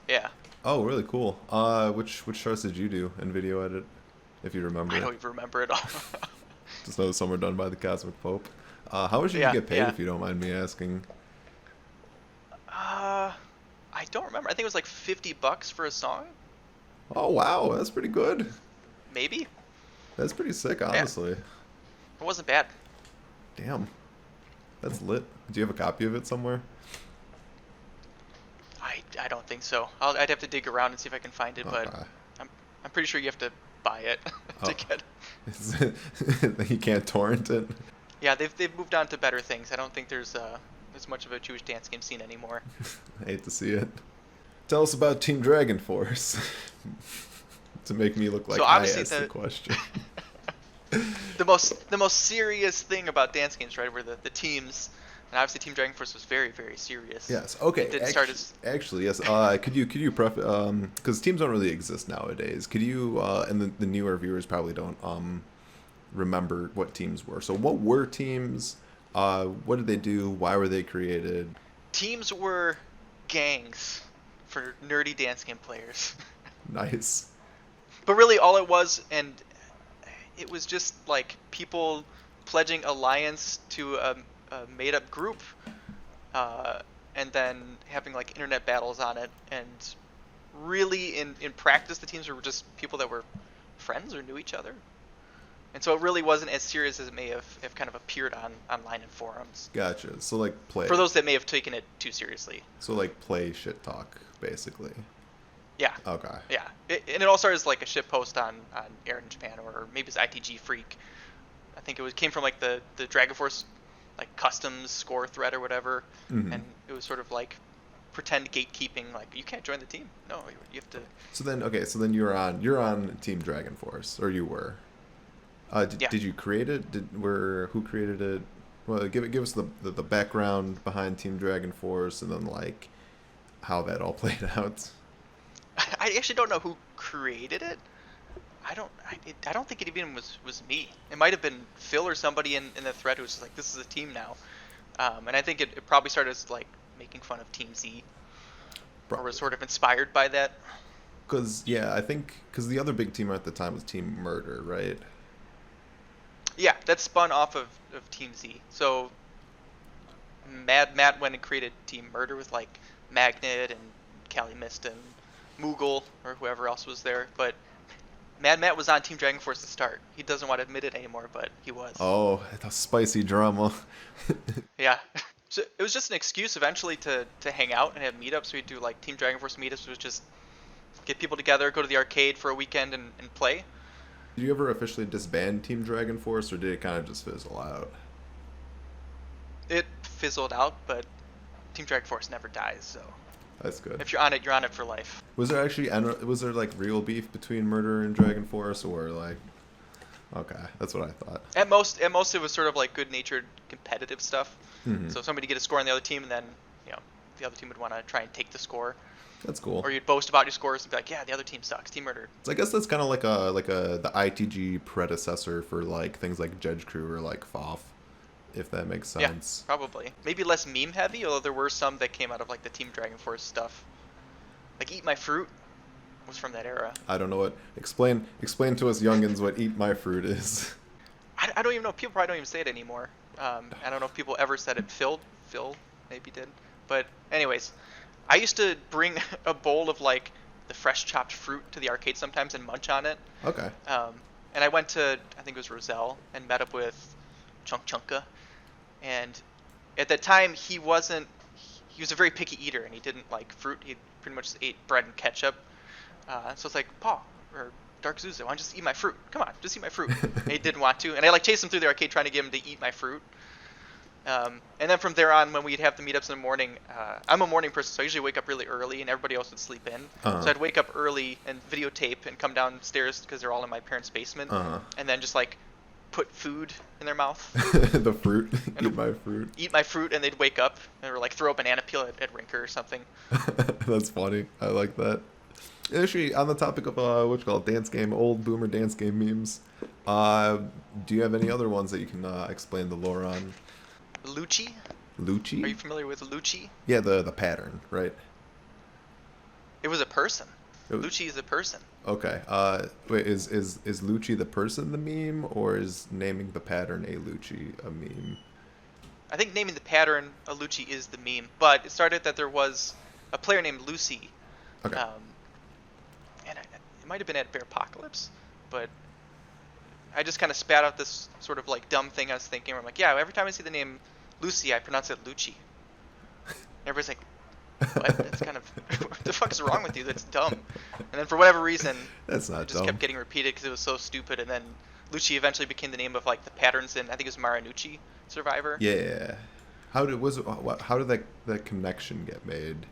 Yeah. Oh, really cool. Which charts did you do in video edit, if you remember? I don't even remember it all. Just know some were done by the Cosmic Pope. How much did you get paid, if you don't mind me asking? I don't remember. I think it was like $50 for a song. Oh wow, that's pretty good. Maybe. That's pretty sick, honestly. Yeah. It wasn't bad. Damn. That's lit. Do you have a copy of it somewhere? I don't think so. I'd have to dig around and see if I can find it, Okay. but I'm pretty sure you have to buy it to get it. You can't torrent it? Yeah, they've moved on to better things. I don't think there's much of a Jewish dance game scene anymore. I hate to see it. Tell us about Team Dragonforce. To make me look like I asked the question. the most serious thing about dance games, right, were the teams, and obviously Team Dragonforce was very, very serious. Yes. Okay. It didn't start as... Actually, yes. Could you preface, because teams don't really exist nowadays. Could you and the newer viewers probably don't remember what teams were. So what were teams? What did they do? Why were they created? Teams were gangs for nerdy dance game players. Nice. But really all it was, and it was just like people pledging allegiance to a made-up group, and then having like internet battles on it. And really in practice the teams were just people that were friends or knew each other. And so it really wasn't as serious as it may have kind of appeared online in forums. Gotcha. So like play. For those that may have taken it too seriously. So like play shit talk, basically. Yeah. Okay. Yeah. And it all started as like a shit post on Air in Japan, or maybe it's ITG Freak. I think came from like the Dragonforce like customs score thread or whatever. Mm-hmm. And it was sort of like pretend gatekeeping, like you can't join the team. No, you have to. So then you're on Team Dragonforce, or you were. Did you create it? Who created it? Well, give us the background behind Team Dragonforce, and then like how that all played out. I actually don't know who created it. I don't think it even was me. It might have been Phil or somebody in the thread who was just like, this is a team now. And I think it probably started as like making fun of Team Z, or was sort of inspired by that. Because, yeah, I think, because the other big team at the time was Team Murder, right? Yeah, that spun off of Team Z. So Mad Matt went and created Team Murder with like Magnet and Cali Mist and Moogle or whoever else was there. But Mad Matt was on Team Dragonforce to start. He doesn't want to admit it anymore, but he was. Oh, the spicy drama. Yeah. So it was just an excuse eventually to hang out and have meetups. We'd do like Team Dragonforce meetups, was just get people together, go to the arcade for a weekend and play. Did you ever officially disband Team Dragonforce, or did it kind of just fizzle out? It fizzled out, but Team Dragonforce never dies, so That's good. if you're on it for life. Was there actually, was there like real beef between Murder and Dragonforce, or like, okay, that's what I thought. At most it was sort of like good-natured competitive stuff. Mm-hmm. So somebody get a score on the other team, and then the other team would want to try and take the score. That's cool. Or you'd boast about your scores and be like, yeah, the other team sucks, Team Murder. So I guess that's kind of like the ITG predecessor for like things like Jedge Crew or like FOF, if that makes sense. Yeah, probably. Maybe less meme heavy, although there were some that came out of like the Team Dragonforce stuff. Like Eat My Fruit was from that era. I don't know what. Explain to us youngins what Eat My Fruit is. I don't even know. People probably don't even say it anymore. I don't know if people ever said it. Phil maybe did. But anyways, I used to bring a bowl of like the fresh chopped fruit to the arcade sometimes and munch on it. Okay. And I went to, I think it was Roselle, and met up with Chunka. And at that time, he was a very picky eater, and he didn't like fruit. He pretty much just ate bread and ketchup. So it's like, Paul, or Dark Zuzu, why don't you just eat my fruit? Come on, just eat my fruit. And he didn't want to. And I like chased him through the arcade trying to get him to eat my fruit. And then from there on, when we'd have the meetups in the morning, I'm a morning person, so I usually wake up really early, and everybody else would sleep in. Uh-huh. So I'd wake up early and videotape and come downstairs, because they're all in my parents' basement, and then just like put food in their mouth. The fruit. Eat my fruit. Eat my fruit, and they'd wake up and or like throw a banana peel at Rinker or something. That's funny. I like that. Actually, on the topic of what you call it, dance game, old boomer dance game memes, do you have any other ones that you can explain the lore on? Lucci? Lucci? Are you familiar with Lucci? Yeah, the pattern, right? It was a person. Lucci is a person. Okay. Wait, is Lucci the person the meme, or is naming the pattern a Lucci a meme? I think naming the pattern a Lucci is the meme, but it started that there was a player named Lucy. Okay. And it might have been at Bearpocalypse, but I just kind of spat out this sort of like dumb thing I was thinking, where I'm like, yeah, every time I see the name Lucy, I pronounce it Lucci. Everybody's like, what? That's kind of, what the fuck is wrong with you? That's dumb. And then for whatever reason, That's not it just dumb. kept getting repeated because it was so stupid. And then Lucci eventually became the name of like the patterns in, I think it was Marinucci Survivor. Yeah. How did that connection get made?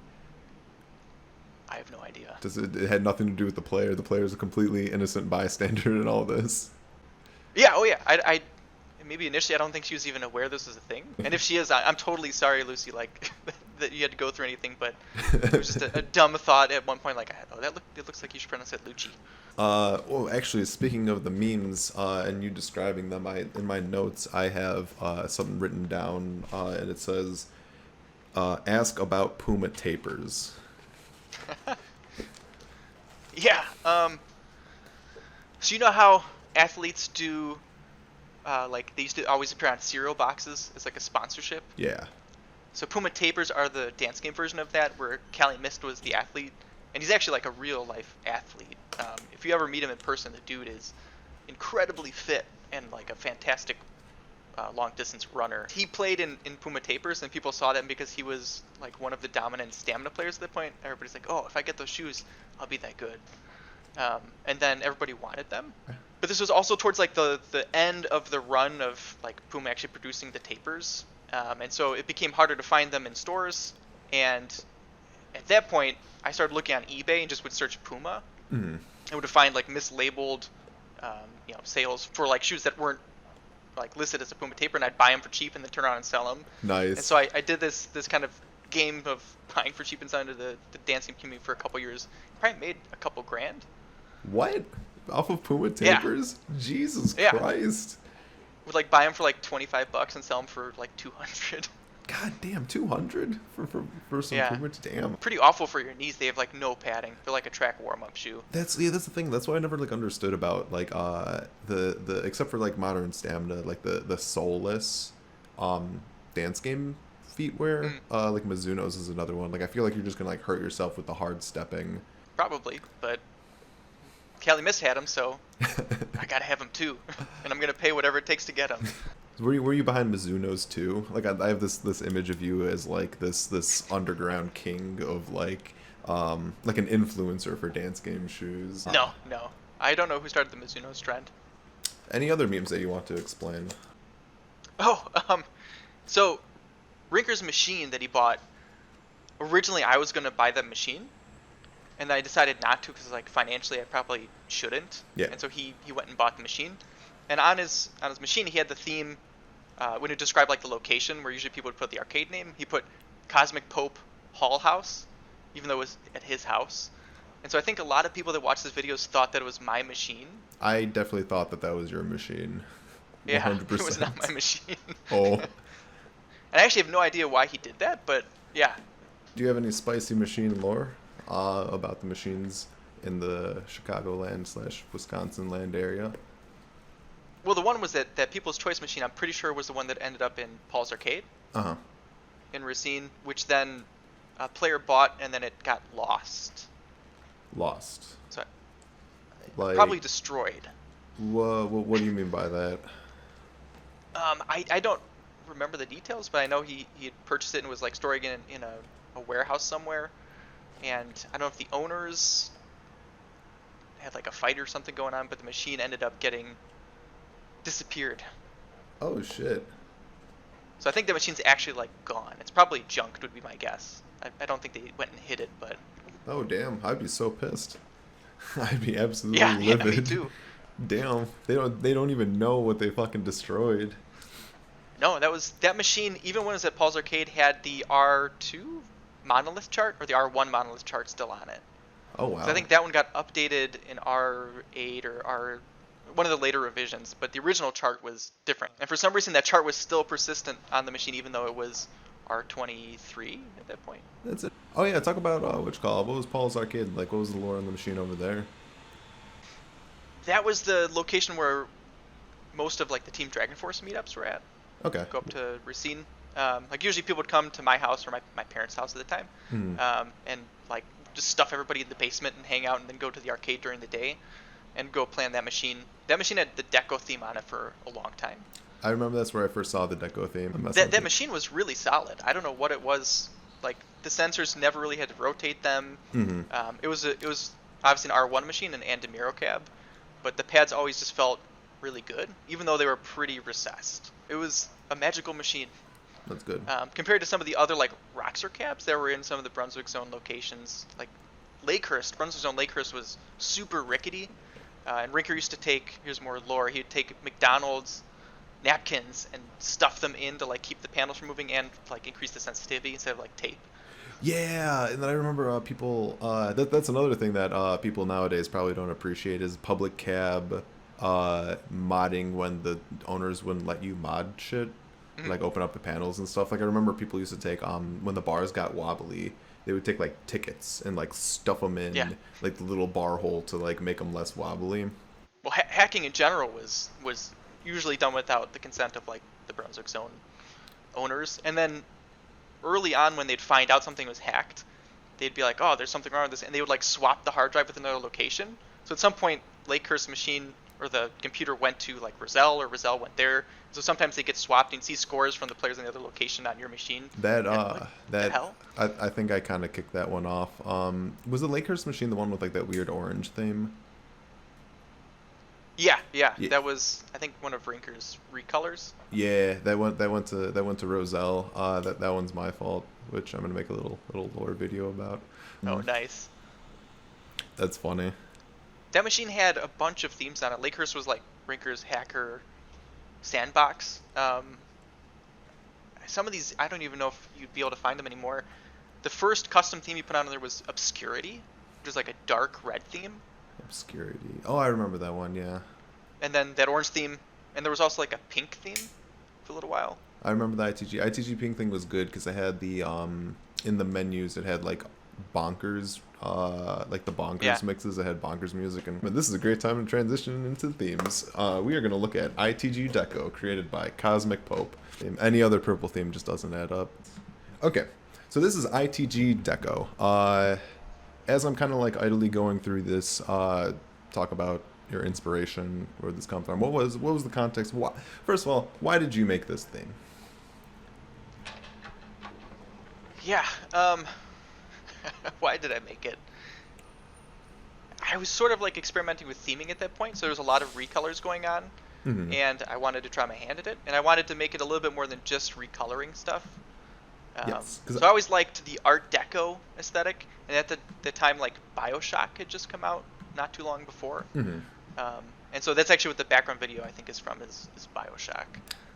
I have no idea. It had nothing to do with the player. The player is a completely innocent bystander in all this. Yeah, oh yeah. I maybe initially I don't think she was even aware this was a thing. And if she is, I'm totally sorry, Lucy, like that you had to go through anything. But it was just a dumb thought at one point. Like, oh, it looks like you should pronounce it Lucci. Well, actually, speaking of the memes and you describing them, in my notes I have something written down, and it says, "Ask about Puma Tapers." Yeah. So you know how athletes do, like they used to always appear on cereal boxes as like a sponsorship? Yeah. So Puma Tapers are the dance game version of that, where Cali Mist was the athlete, and he's actually like a real life athlete. If you ever meet him in person, the dude is incredibly fit and like a fantastic long distance runner. He played in Puma Tapers, and people saw that because he was like one of the dominant stamina players at that point. Everybody's like, oh, if I get those shoes, I'll be that good. And then everybody wanted them. But this was also towards like the end of the run of like Puma actually producing the Tapers. And so it became harder to find them in stores. And at that point, I started looking on eBay and just would search Puma. Mm-hmm. I would find like mislabeled, sales for like shoes that weren't like listed as a Puma Taper, and I'd buy them for cheap and then turn around and sell them. Nice. And so I did this kind of game of buying for cheap and selling to the dancing community for a couple years. Probably made a couple grand. What? Off of Puma Tapers? Yeah. Jesus Christ. Would like buy them for like $25 and sell them for like $200. God damn, 200 for some Yeah. Pumas. Damn. Pretty awful for your knees. They have like no padding. They're like a track warm-up shoe. That's the thing. That's what I never like understood about like the except for like modern stamina, like the soulless um dance game feet wear. Mm, Like Mizuno's is another one. Like I feel like you're just gonna like hurt yourself with the hard stepping. probably, but Cali Mist had them, so I gotta have them too, and I'm gonna pay whatever it takes to get them. Were you behind Mizuno's too? Like I have this image of you as like this underground king of like an influencer for dance game shoes. No, no, I don't know who started the Mizuno's trend. Any other memes that you want to explain? Oh, so Rinker's machine that he bought. Originally, I was gonna buy that machine, and then I decided not to because like financially, I probably shouldn't. Yeah. And so he went and bought the machine, and on his machine, he had the theme. When it described like the location where usually people would put the arcade name, he put Cosmic Pope Hall House, even though it was at his house. And so I think a lot of people that watched his videos thought that it was my machine. I definitely thought that was your machine. Yeah, 100%. it was not my machine. Oh. And I actually have no idea why he did that, but yeah. Do you have any spicy machine lore about the machines in the Chicagoland / Wisconsin land area? Well, the one was that People's Choice machine, I'm pretty sure was the one that ended up in Paul's Arcade Uh-huh. in Racine, which then a player bought and then it got lost. Lost. So Like probably destroyed. what do you mean by that? I don't remember the details, but I know he had purchased it and was like storing it in a warehouse somewhere. And I don't know if the owners had like a fight or something going on, but the machine ended up getting disappeared. Oh shit. So I think the machine's actually like gone. It's probably junked would be my guess. I don't think they went and hid it, but Oh damn, I'd be so pissed. I'd be absolutely yeah, livid. me too. Damn, they don't even know what they fucking destroyed. No, that machine. Even when it was at Paul's Arcade, had the R2 monolith chart or the R1 monolith chart still on it. Oh wow. So I think that one got updated in R8 or one of the later revisions, but the original chart was different. And for some reason, that chart was still persistent on the machine, even though it was R23 at that point. That's it. Oh yeah, talk about what was Paul's Arcade like? What was the lore on the machine over there? That was the location where most of like the Team Dragonforce meetups were at. Okay. Go up to Racine. Like usually people would come to my house or my parents' house at the time, and like just stuff everybody in the basement and hang out, and then go to the arcade during the day, and go play on that machine. That machine had the Deco theme on it for a long time. I remember that's where I first saw the Deco theme. That machine was really solid. I don't know what it was. Like the sensors never really had to rotate them. It was obviously an R1 machine and a Miro cab, but the pads always just felt really good, even though they were pretty recessed. It was a magical machine. That's good. Compared to some of the other like Roxor cabs that were in some of the Brunswick Zone locations, like Lakehurst. Brunswick Zone Lakehurst was super rickety, and Rinker used to take, here's more lore, he'd take McDonald's napkins and stuff them in to like keep the panels from moving and like increase the sensitivity instead of like tape. Yeah, and then I remember people. That's another thing that people nowadays probably don't appreciate is public cab modding when the owners wouldn't let you mod shit, like open up the panels and stuff. Like I remember people used to take when the bars got wobbly, they would take like tickets and like stuff them in like the little bar hole to like make them less wobbly. Well, hacking in general was usually done without the consent of like the Brunswick Zone owners, and then early on when they'd find out something was hacked, they'd be like, oh, there's something wrong with this, and they would like swap the hard drive with another location. So at some point, Lakehurst machine or the computer went to like Roselle, or Roselle went there. So sometimes they get swapped and see scores from the players on the other location on your machine. I think I kind of kicked that one off. Was the Lakehurst machine the one with like that weird orange theme? Yeah. That was, I think, one of Rinker's recolors. Yeah, that went to Roselle. That one's my fault, which I'm gonna make a little lore video about. Oh, nice. That's funny. That machine had a bunch of themes on it. Lakehurst was like Rinker's hacker sandbox. Some of these, I don't even know if you'd be able to find them anymore. The first custom theme you put on there was Obscurity, which is like a dark red theme. Obscurity. Oh, I remember that one, yeah. And then that orange theme, and there was also like a pink theme for a little while. I remember the ITG. ITG Ping thing was good because it had the in the menus it had like bonkers, like the bonkers mixes. It had bonkers music, and this is a great time to transition into themes. We are going to look at ITG Deco, created by Cosmic Pope. Any other purple theme just doesn't add up. Okay, so this is ITG Deco. As I'm kind of like idly going through this, talk about your inspiration, where this comes from. What was the context? First of all, why did you make this theme? Yeah. Why did I make it? I was sort of like experimenting with theming at that point, so there was a lot of recolors going on, and I wanted to try my hand at it, and I wanted to make it a little bit more than just recoloring stuff. Yes, so I always liked the Art Deco aesthetic, and at the time, like BioShock had just come out not too long before, and so that's actually what the background video I think is from is BioShock.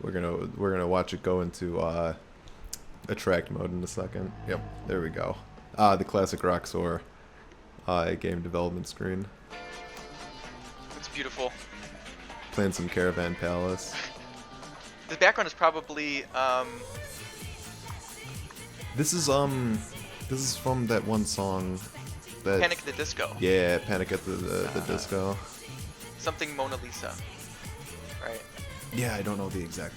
We're gonna watch it go into attract mode in a second. Yep, there we go. The classic Roxor game development screen. It's beautiful. Playing some Caravan Palace. The background is probably This is from that one song. That, Panic at the Disco. Yeah, Panic at the Disco. Something Mona Lisa. Right. Yeah, I don't know the exact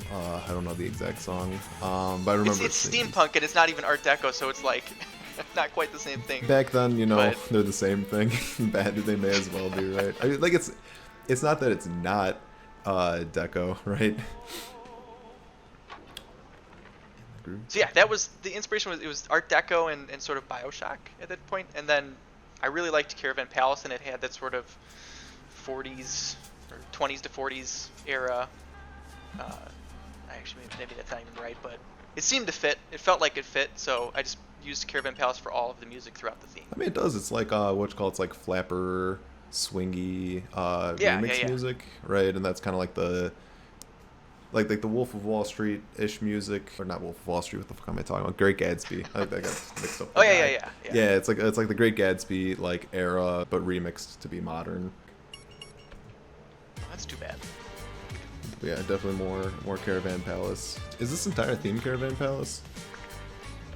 song. But I remember it's steampunk and it's not even Art Deco, so it's like not quite the same thing. Back then, they're the same thing. Bad, they may as well be, right? I mean, like it's not that it's not Deco, right? So yeah, that was the inspiration. It was Art Deco and sort of BioShock at that point, and then I really liked Caravan Palace, and it had that sort of 40s or 20s to 40s era. Actually, maybe that's not even right, but it seemed to fit. It felt like it fit, so I just used Caravan Palace for all of the music throughout the theme. I mean, it does. It's like it's like flapper, swingy remix music, right? And that's kind of like the Wolf of Wall Street-ish music, or not Wolf of Wall Street. What the fuck am I talking about? Great Gatsby. I think that got mixed up. Yeah. Yeah, it's like the Great Gatsby like era, but remixed to be modern. Well, that's too bad. But yeah, definitely more Caravan Palace. Is this entire theme Caravan Palace?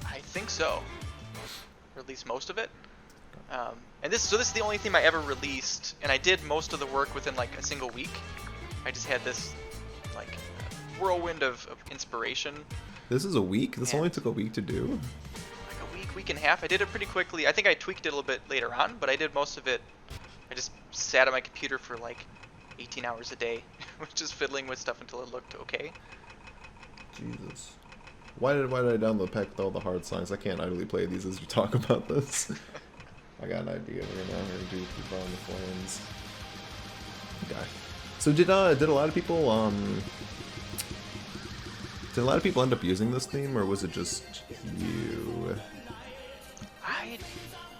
I think so, or at least most of it. And this is the only theme I ever released, and I did most of the work within like a single week. I just had this like whirlwind of inspiration. This is a week? This only took a week to do? Like a week and a half. I did it pretty quickly. I think I tweaked it a little bit later on, but I did most of it. I just sat at my computer for like 18 hours a day, just fiddling with stuff until it looked okay. Jesus. Why did I download the pack with all the hard songs? I can't idly play these as you talk about this. I got an idea. We're gonna do Keep on the Flames. Okay. So did a lot of people end up using this theme, or was it just you? I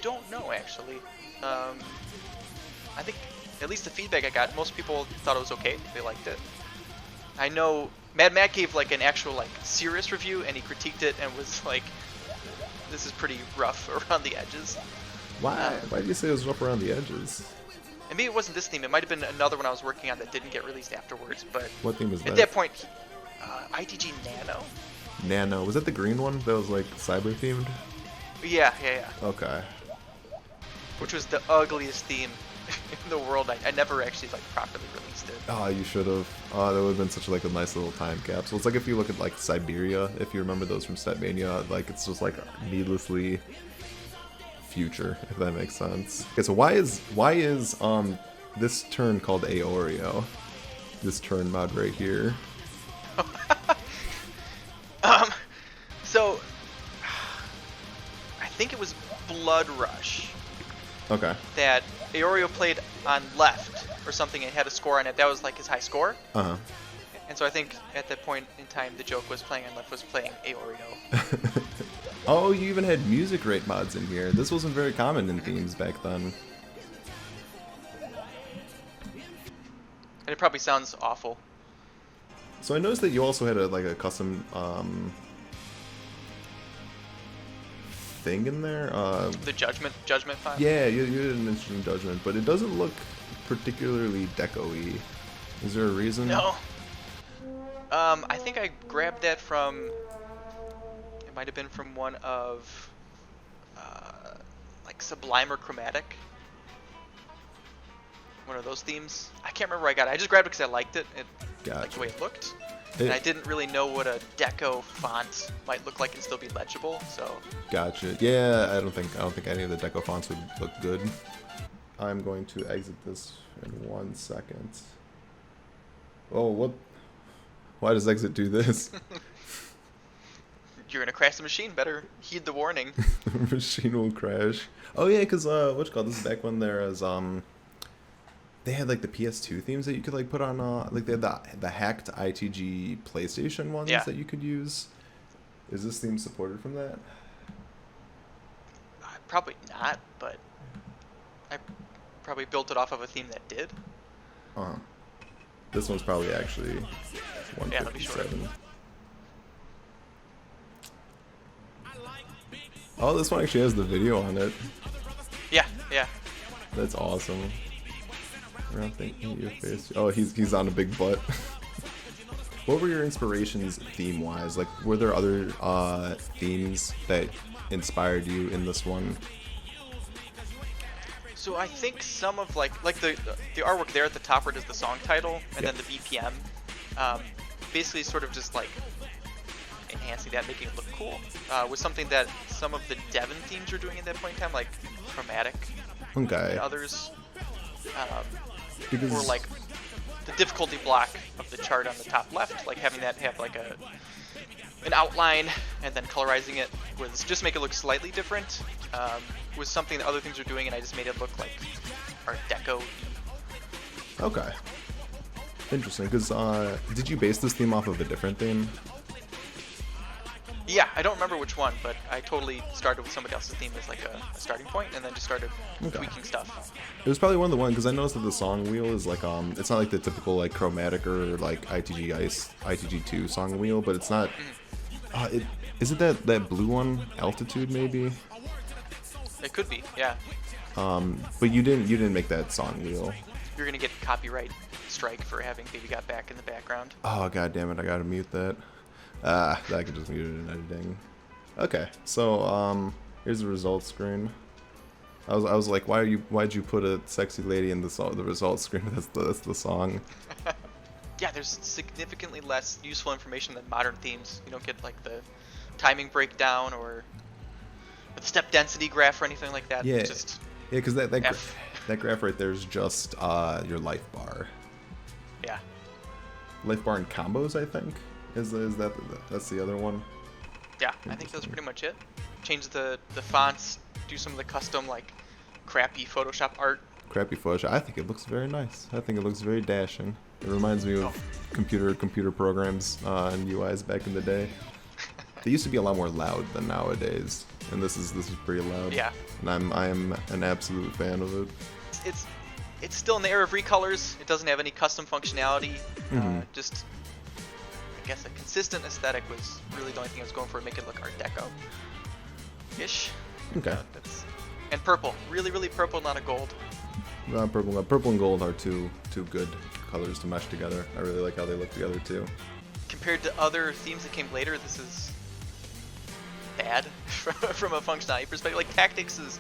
don't know actually. I think at least the feedback I got, most people thought it was okay. They liked it. I know Mad Matt gave like an actual like serious review, and he critiqued it and was like, "This is pretty rough around the edges." Why? Why did you say it was rough around the edges? And maybe it wasn't this theme. It might have been another one I was working on that didn't get released afterwards. But what theme was that? At that point, ITG Nano. Nano, was that the green one that was like cyber themed? Yeah. Okay. Which was the ugliest theme in the world. I never actually like properly released it. Oh, you should have. Oh, that would have been such like a nice little time capsule. It's like if you look at like Siberia, if you remember those from Stepmania, like it's just like needlessly future, if that makes sense. Okay, so why is this turn called Aoreo? This turn mod right here. So I think it was Blood Rush. Okay. That Aoreo played on left or something and had a score on it. That was like his high score. Uh-huh. And so I think at that point in time, the joke was playing on left was playing Aoreo. Oh, you even had music rate mods in here. This wasn't very common in themes back then. And it probably sounds awful. So I noticed that you also had a custom thing in there. The Judgment file? Yeah, you didn't mention Judgment, but it doesn't look particularly deco-y. Is there a reason? No. I think I grabbed that from. It might have been from one of, like Sublime or Chromatic. One of those themes. I can't remember where I got it. I just grabbed it because I liked it. It Gotcha. liked the way it looked. And I didn't really know what a Deco font might look like and still be legible. So. Gotcha. Yeah, I don't think any of the Deco fonts would look good. I'm going to exit this in 1 second. Oh, what? Why does exit do this? You're gonna crash the machine. Better heed the warning. The machine will crash. Oh yeah, because what's it called? This is back when there was they had like the PS2 themes that you could like put on like they had the hacked ITG PlayStation ones that you could use. Is this theme supported from that? Probably not, but I probably built it off of a theme that did. This one's probably actually Yeah, let me show 157. Oh, this one actually has the video on it. Yeah, yeah. That's awesome. Around thinking your face. Oh, he's on a big butt. What were your inspirations theme-wise? Like, were there other themes that inspired you in this one? So I think some of like the artwork there at the top where it is the song title and then the BPM, basically sort of just like enhancing that, making it look cool, was something that some of the Devon themes were doing at that point in time, like Chromatic Okay. and others, Because or like the difficulty block of the chart on the top left, like having that have like an outline and then colorizing it was just make it look slightly different, was something that other things were doing, and I just made it look like Art Deco. Okay. Interesting, because did you base this theme off of a different theme? Yeah, I don't remember which one, but I totally started with somebody else's theme as like a starting point, and then just started tweaking stuff. It was probably one of the ones, because I noticed that the song wheel is like it's not like the typical like Chromatic or like ITG Ice, ITG2 song wheel, but it's not. Is it that blue one, Altitude maybe? It could be, yeah. But you didn't make that song wheel. You're gonna get copyright strike for having Baby Got Back in the background. Oh god damn it! I gotta mute that. I could just mute it in editing. Okay, so here's the results screen. I was like, why'd you put a sexy lady in the results screen? That's the song. Yeah, there's significantly less useful information than modern themes. You don't get like the timing breakdown or the step density graph or anything like that. Yeah, It's just because that graph right there is just your life bar. Yeah. Life bar and combos, I think. That's the other one? Yeah, I think that's pretty much it. Change the fonts, do some of the custom like crappy Photoshop art. Crappy Photoshop. I think it looks very nice. I think it looks very dashing. It reminds me of computer programs and UIs back in the day. They used to be a lot more loud than nowadays, and this is pretty loud. Yeah. And I'm an absolute fan of it. It's still in the era of recolors. It doesn't have any custom functionality. Just I guess a consistent aesthetic was really the only thing I was going for to make it look Art Deco-ish. Okay. And purple, really purple, not a gold. Purple and gold are two good colors to mesh together. I really like how they look together too. Compared to other themes that came later, this is bad from a functionality perspective. Like Tactics is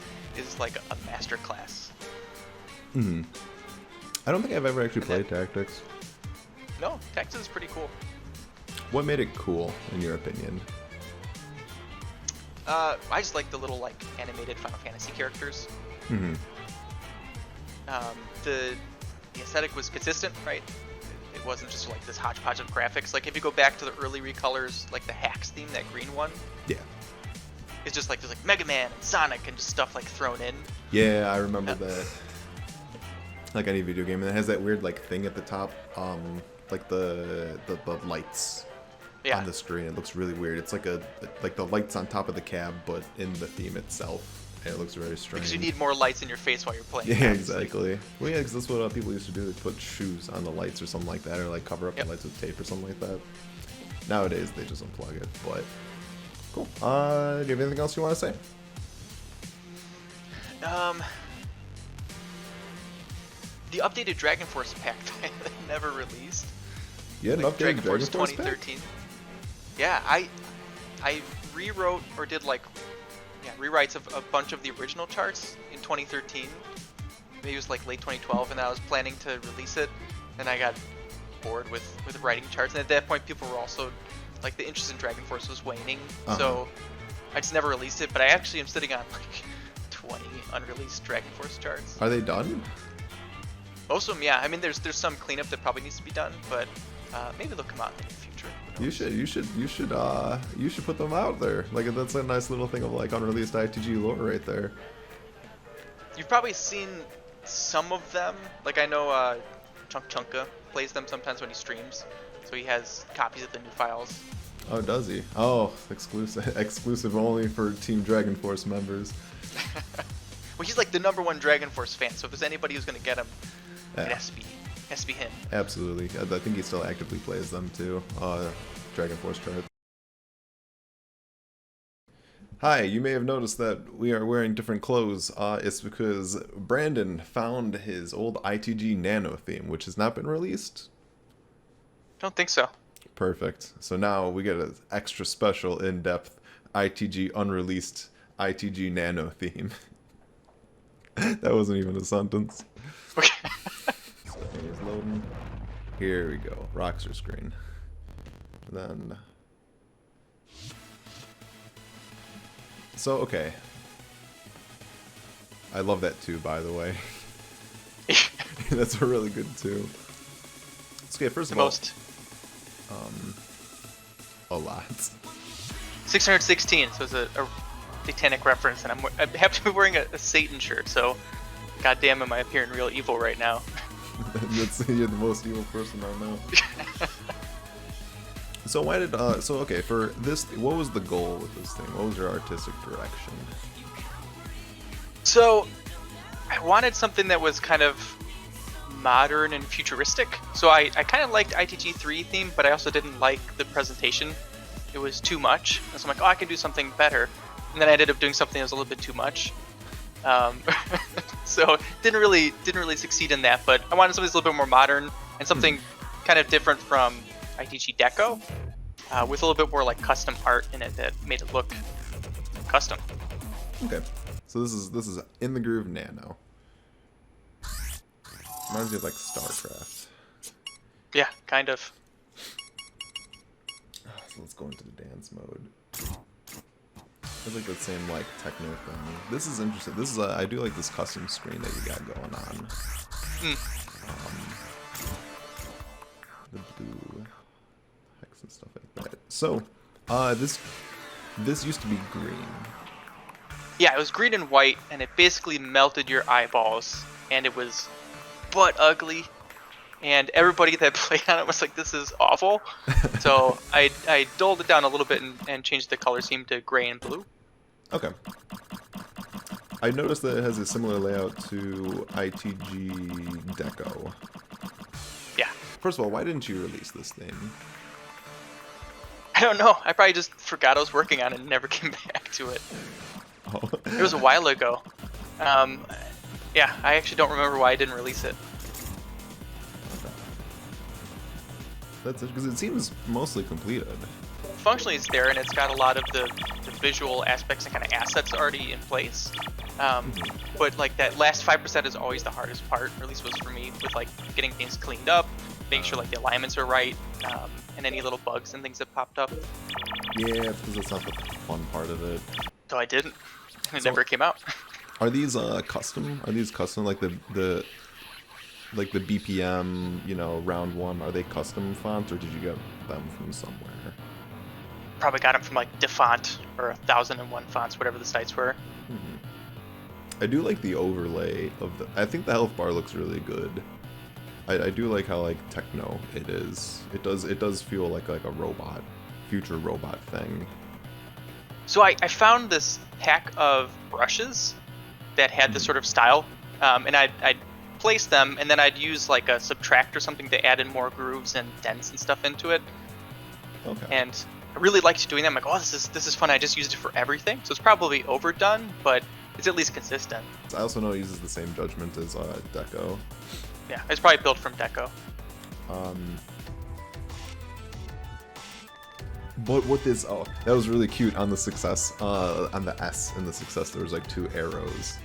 like a master class. I don't think I've ever actually played Tactics. No, Tactics is pretty cool. What made it cool, in your opinion? I just like the little like animated Final Fantasy characters. The aesthetic was consistent, right? It wasn't just like this hodgepodge of graphics. Like if you go back to the early recolors, like the Hacks theme, that green one. Yeah. It's just like there's like Mega Man and Sonic and just stuff like thrown in. Yeah, I remember that. Like any video game, and it has that weird like thing at the top, like the lights on the screen. It looks really weird. It's like the lights on top of the cab, but in the theme itself. And it looks very strange. Because you need more lights in your face while you're playing. Yeah, exactly. Well, yeah, because that's what people used to do. They put shoes on the lights or something like that, or like cover up the lights with tape or something like that. Nowadays, they just unplug it. But cool. Do you have anything else you want to say? The updated Dragonforce pack that I never released. You had an update in Dragonforce Dragonforce 2013. Yeah, I rewrote or did like rewrites of a bunch of the original charts in 2013. Maybe it was like late 2012, and I was planning to release it, and I got bored with writing charts. And at that point, people were also like the interest in Dragonforce was waning, so I just never released it. But I actually am sitting on like 20 unreleased Dragonforce charts. Are they done? Most of them, yeah. I mean, there's some cleanup that probably needs to be done, but maybe they'll come out in the future. You should put them out there. Like that's a nice little thing of like unreleased ITG lore right there. You've probably seen some of them. Like I know Chunka plays them sometimes when he streams, so he has copies of the new files. Oh, does he? Oh, exclusive only for Team Dragonforce members. Well, he's like the #1 Dragonforce fan, so if there's anybody who's gonna get him, it has to be him. Absolutely. I think he still actively plays them too. Dragonforce chart. Hi, you may have noticed that we are wearing different clothes. It's because Brandon found his old ITG Nano theme, which has not been released. Don't think so. Perfect. So now we get an extra special, in-depth ITG unreleased ITG Nano theme. That wasn't even a sentence. Okay. It's loading. Here we go. Roxer screen. Then. So, okay. I love that too, by the way. That's a really good too. Okay, first of all. A lot. 616, so it's a satanic reference, and I have to be wearing a Satan shirt, so goddamn am I appearing real evil right now. You're the most evil person I know. So why did okay, for this, what was the goal with this thing? What was your artistic direction? So I wanted something that was kind of modern and futuristic. So I kind of liked ITG3 theme, but I also didn't like the presentation. It was too much. And so I'm like, oh, I can do something better. And then I ended up doing something that was a little bit too much. So didn't really succeed in that, but I wanted something that's a little bit more modern and something kind of different from ITG Deco, with a little bit more like custom art in it that made it look custom. Okay, so this is In the Groove Nano. Reminds me of like StarCraft. Yeah, kind of. So let's go into the dance mode. It's like that same like techno thing. This is interesting. This is I do like this custom screen that you got going on. The blue hex and stuff like that. So, this used to be green. Yeah, it was green and white, and it basically melted your eyeballs, and it was butt ugly. And everybody that played on it was like, "This is awful." So I dulled it down a little bit and changed the color scheme to gray and blue. Okay. I noticed that it has a similar layout to ITG Deco. Yeah. First of all, why didn't you release this thing? I don't know. I probably just forgot I was working on it and never came back to it. Oh. It was a while ago. Yeah, I actually don't remember why I didn't release it. Okay. That's it, because it seems mostly completed. Functionally, it's there, and it's got a lot of the visual aspects and kind of assets already in place. But like that last 5% is always the hardest part, or at least was for me, with like getting things cleaned up, making sure like the alignments are right, and any little bugs and things that popped up. Yeah, because it's not the fun part of it. So I didn't. It never came out. Are these custom? Are these custom, like the BPM, you know, round one? Are they custom fonts, or did you get them from somewhere? Probably got them from like Defont or 1001 Fonts, whatever the sites were. I do like the overlay of the. I think the health bar looks really good. I do like how like techno it is. It does feel like a robot, future robot thing. So I found this pack of brushes that had this sort of style, and I'd place them, and then I'd use like a subtract or something to add in more grooves and dents and stuff into it. Okay. And I really liked doing that. I'm like, oh, this is fun. I just used it for everything. So it's probably overdone, but it's at least consistent. I also know it uses the same judgment as Deco. Yeah, it's probably built from Deco. But what this, oh, that was really cute on the success, on the S in the success, there was like 2 arrows.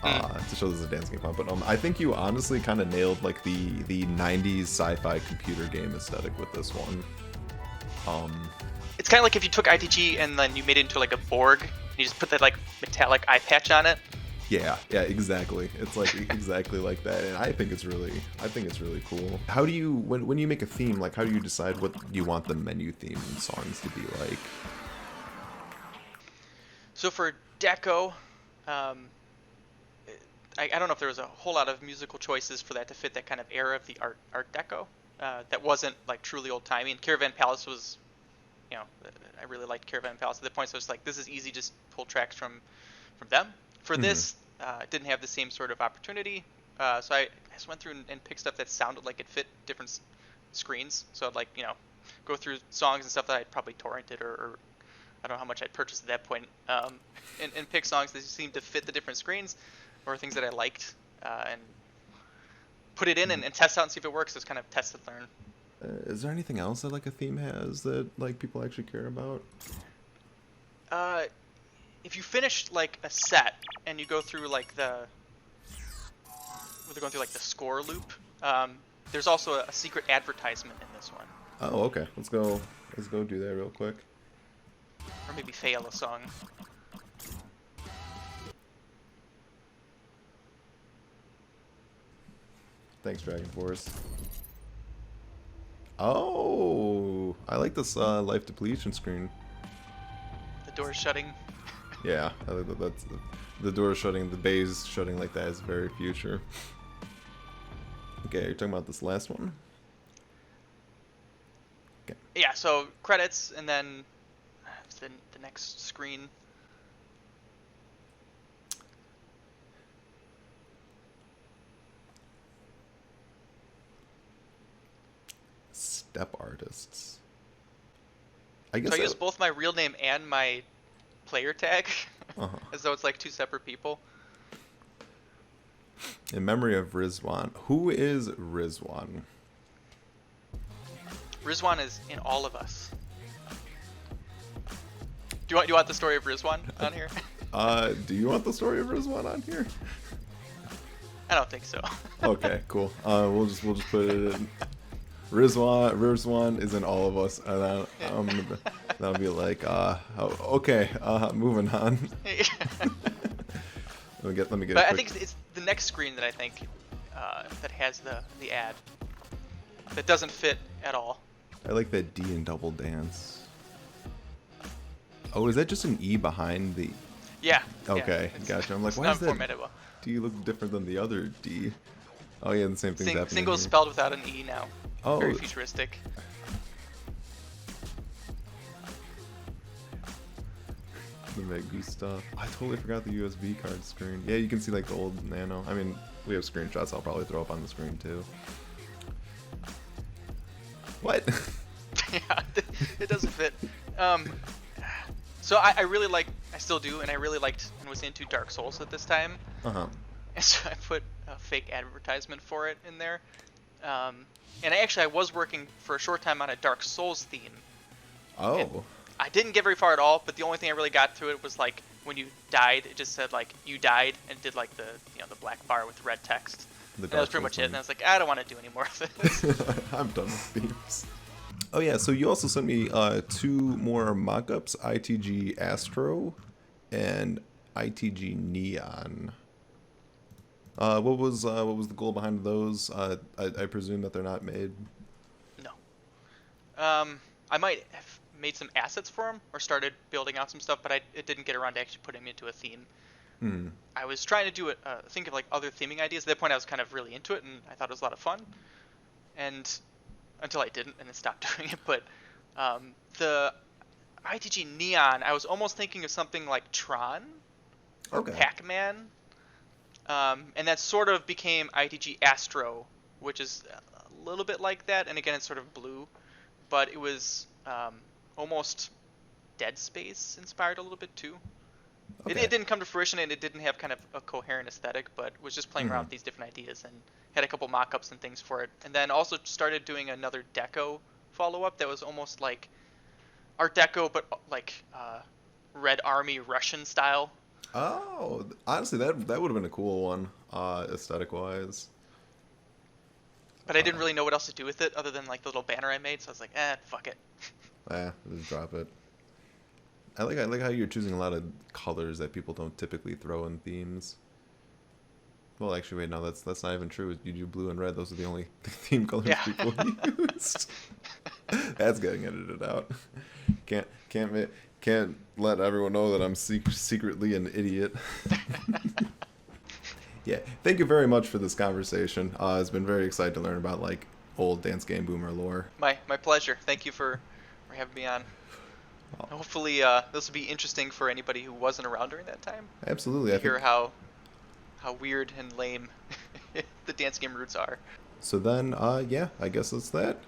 To show this is a dance game font, but I think you honestly kind of nailed like the 90s sci-fi computer game aesthetic with this one. It's kind of like if you took ITG and then you made it into like a Borg, and you just put that like metallic eye patch on it. Yeah, exactly. It's like exactly like that, and I think it's really cool. How do you, when you make a theme, like how do you decide what you want the menu theme songs to be like? So for Deco, I don't know if there was a whole lot of musical choices for that to fit that kind of era of the Art Deco. That wasn't like truly old timey. And Caravan Palace was, you know, I really liked Caravan Palace at the point. So it's like, this is easy, just pull tracks from them. For this, didn't have the same sort of opportunity. So I just went through and picked stuff that sounded like it fit different screens. So I'd like, you know, go through songs and stuff that I'd probably torrented or I don't know how much I'd purchased at that point, and pick songs that seemed to fit the different screens or things that I liked, and put it in and test out and see if it works. It's kind of test and learn. Is there anything else that like a theme has that like people actually care about? If you finish like a set and you go through like they're going through like the score loop, there's also a secret advertisement in this one. Oh, okay. Let's go do that real quick. Or maybe fail a song. Thanks, Dragonforce. Oh, I like this life depletion screen. The door's shutting. Yeah, I like that. That's the door shutting, the bays shutting like that is very future. Okay, you're talking about this last one? Okay. Yeah, so credits and then the next screen. Step artists. I guess so I use both my real name and my player tag, as though it's like 2 separate people. In memory of Rizwan. Who is Rizwan? Rizwan is in all of us. Do you want the story of Rizwan on here? Do you want the story of Rizwan on here? I don't think so. Okay, cool. We'll just put it in. Rizwan is in all of us, and that'll be like, okay, moving on. Let me get. But I think it's the next screen that I think that has the ad that doesn't fit at all. I like that D in Double Dance. Oh, is that just an E behind the? Yeah. Okay, yeah, gotcha. I'm like, why is that D look different than the other D? Oh yeah, the same thing's happening. Single spelled without an E now. Oh. Very futuristic. The Meg stuff. I totally forgot the USB card screen. Yeah, you can see like the old Nano. I mean, we have screenshots I'll probably throw up on the screen too. What? Yeah, it doesn't fit. So I really like, I still do, and I really liked and was into Dark Souls at this time. And so I put a fake advertisement for it in there. And I was working for a short time on a Dark Souls theme. Oh. And I didn't get very far at all, but the only thing I really got through it was like when you died, it just said like you died, and it did like the the black bar with red text. And that was pretty much it. And I was like, I don't want to do any more of this. I'm done with themes. Oh yeah, so you also sent me 2 more mock-ups, ITG Astro and ITG Neon. What was the goal behind those? I presume that they're not made. No. I might have made some assets for them or started building out some stuff, but it didn't get around to actually putting them into a theme. I was trying to do it, think of like other theming ideas. At that point, I was kind of really into it, and I thought it was a lot of fun. And until I didn't, and then stopped doing it. But the ITG Neon, I was almost thinking of something like Tron or Pac-Man. And that sort of became ITG Astro, which is a little bit like that. And again, it's sort of blue, but it was almost Dead Space inspired a little bit too. It didn't come to fruition, and it didn't have kind of a coherent aesthetic, but was just playing around with these different ideas and had a couple mock-ups and things for it. And then also started doing another Deco follow-up that was almost like Art Deco, but like Red Army Russian style. Oh, honestly, that would have been a cool one, aesthetic wise. But I didn't really know what else to do with it other than like the little banner I made, so I was like, fuck it. Just drop it. I like how you're choosing a lot of colors that people don't typically throw in themes. Well, actually, wait, no, that's not even true. You do blue and red; those are the only theme colors Yeah. people used. That's getting edited out. Can't let everyone know that I'm secretly an idiot. Yeah, thank you very much for this conversation. It's been very exciting to learn about like old Dance Game Boomer lore. My pleasure. Thank you for having me on. Oh, Hopefully, this will be interesting for anybody who wasn't around during that time absolutely, to I think. hear how weird and lame the dance game roots are. So then, yeah, I guess that's that.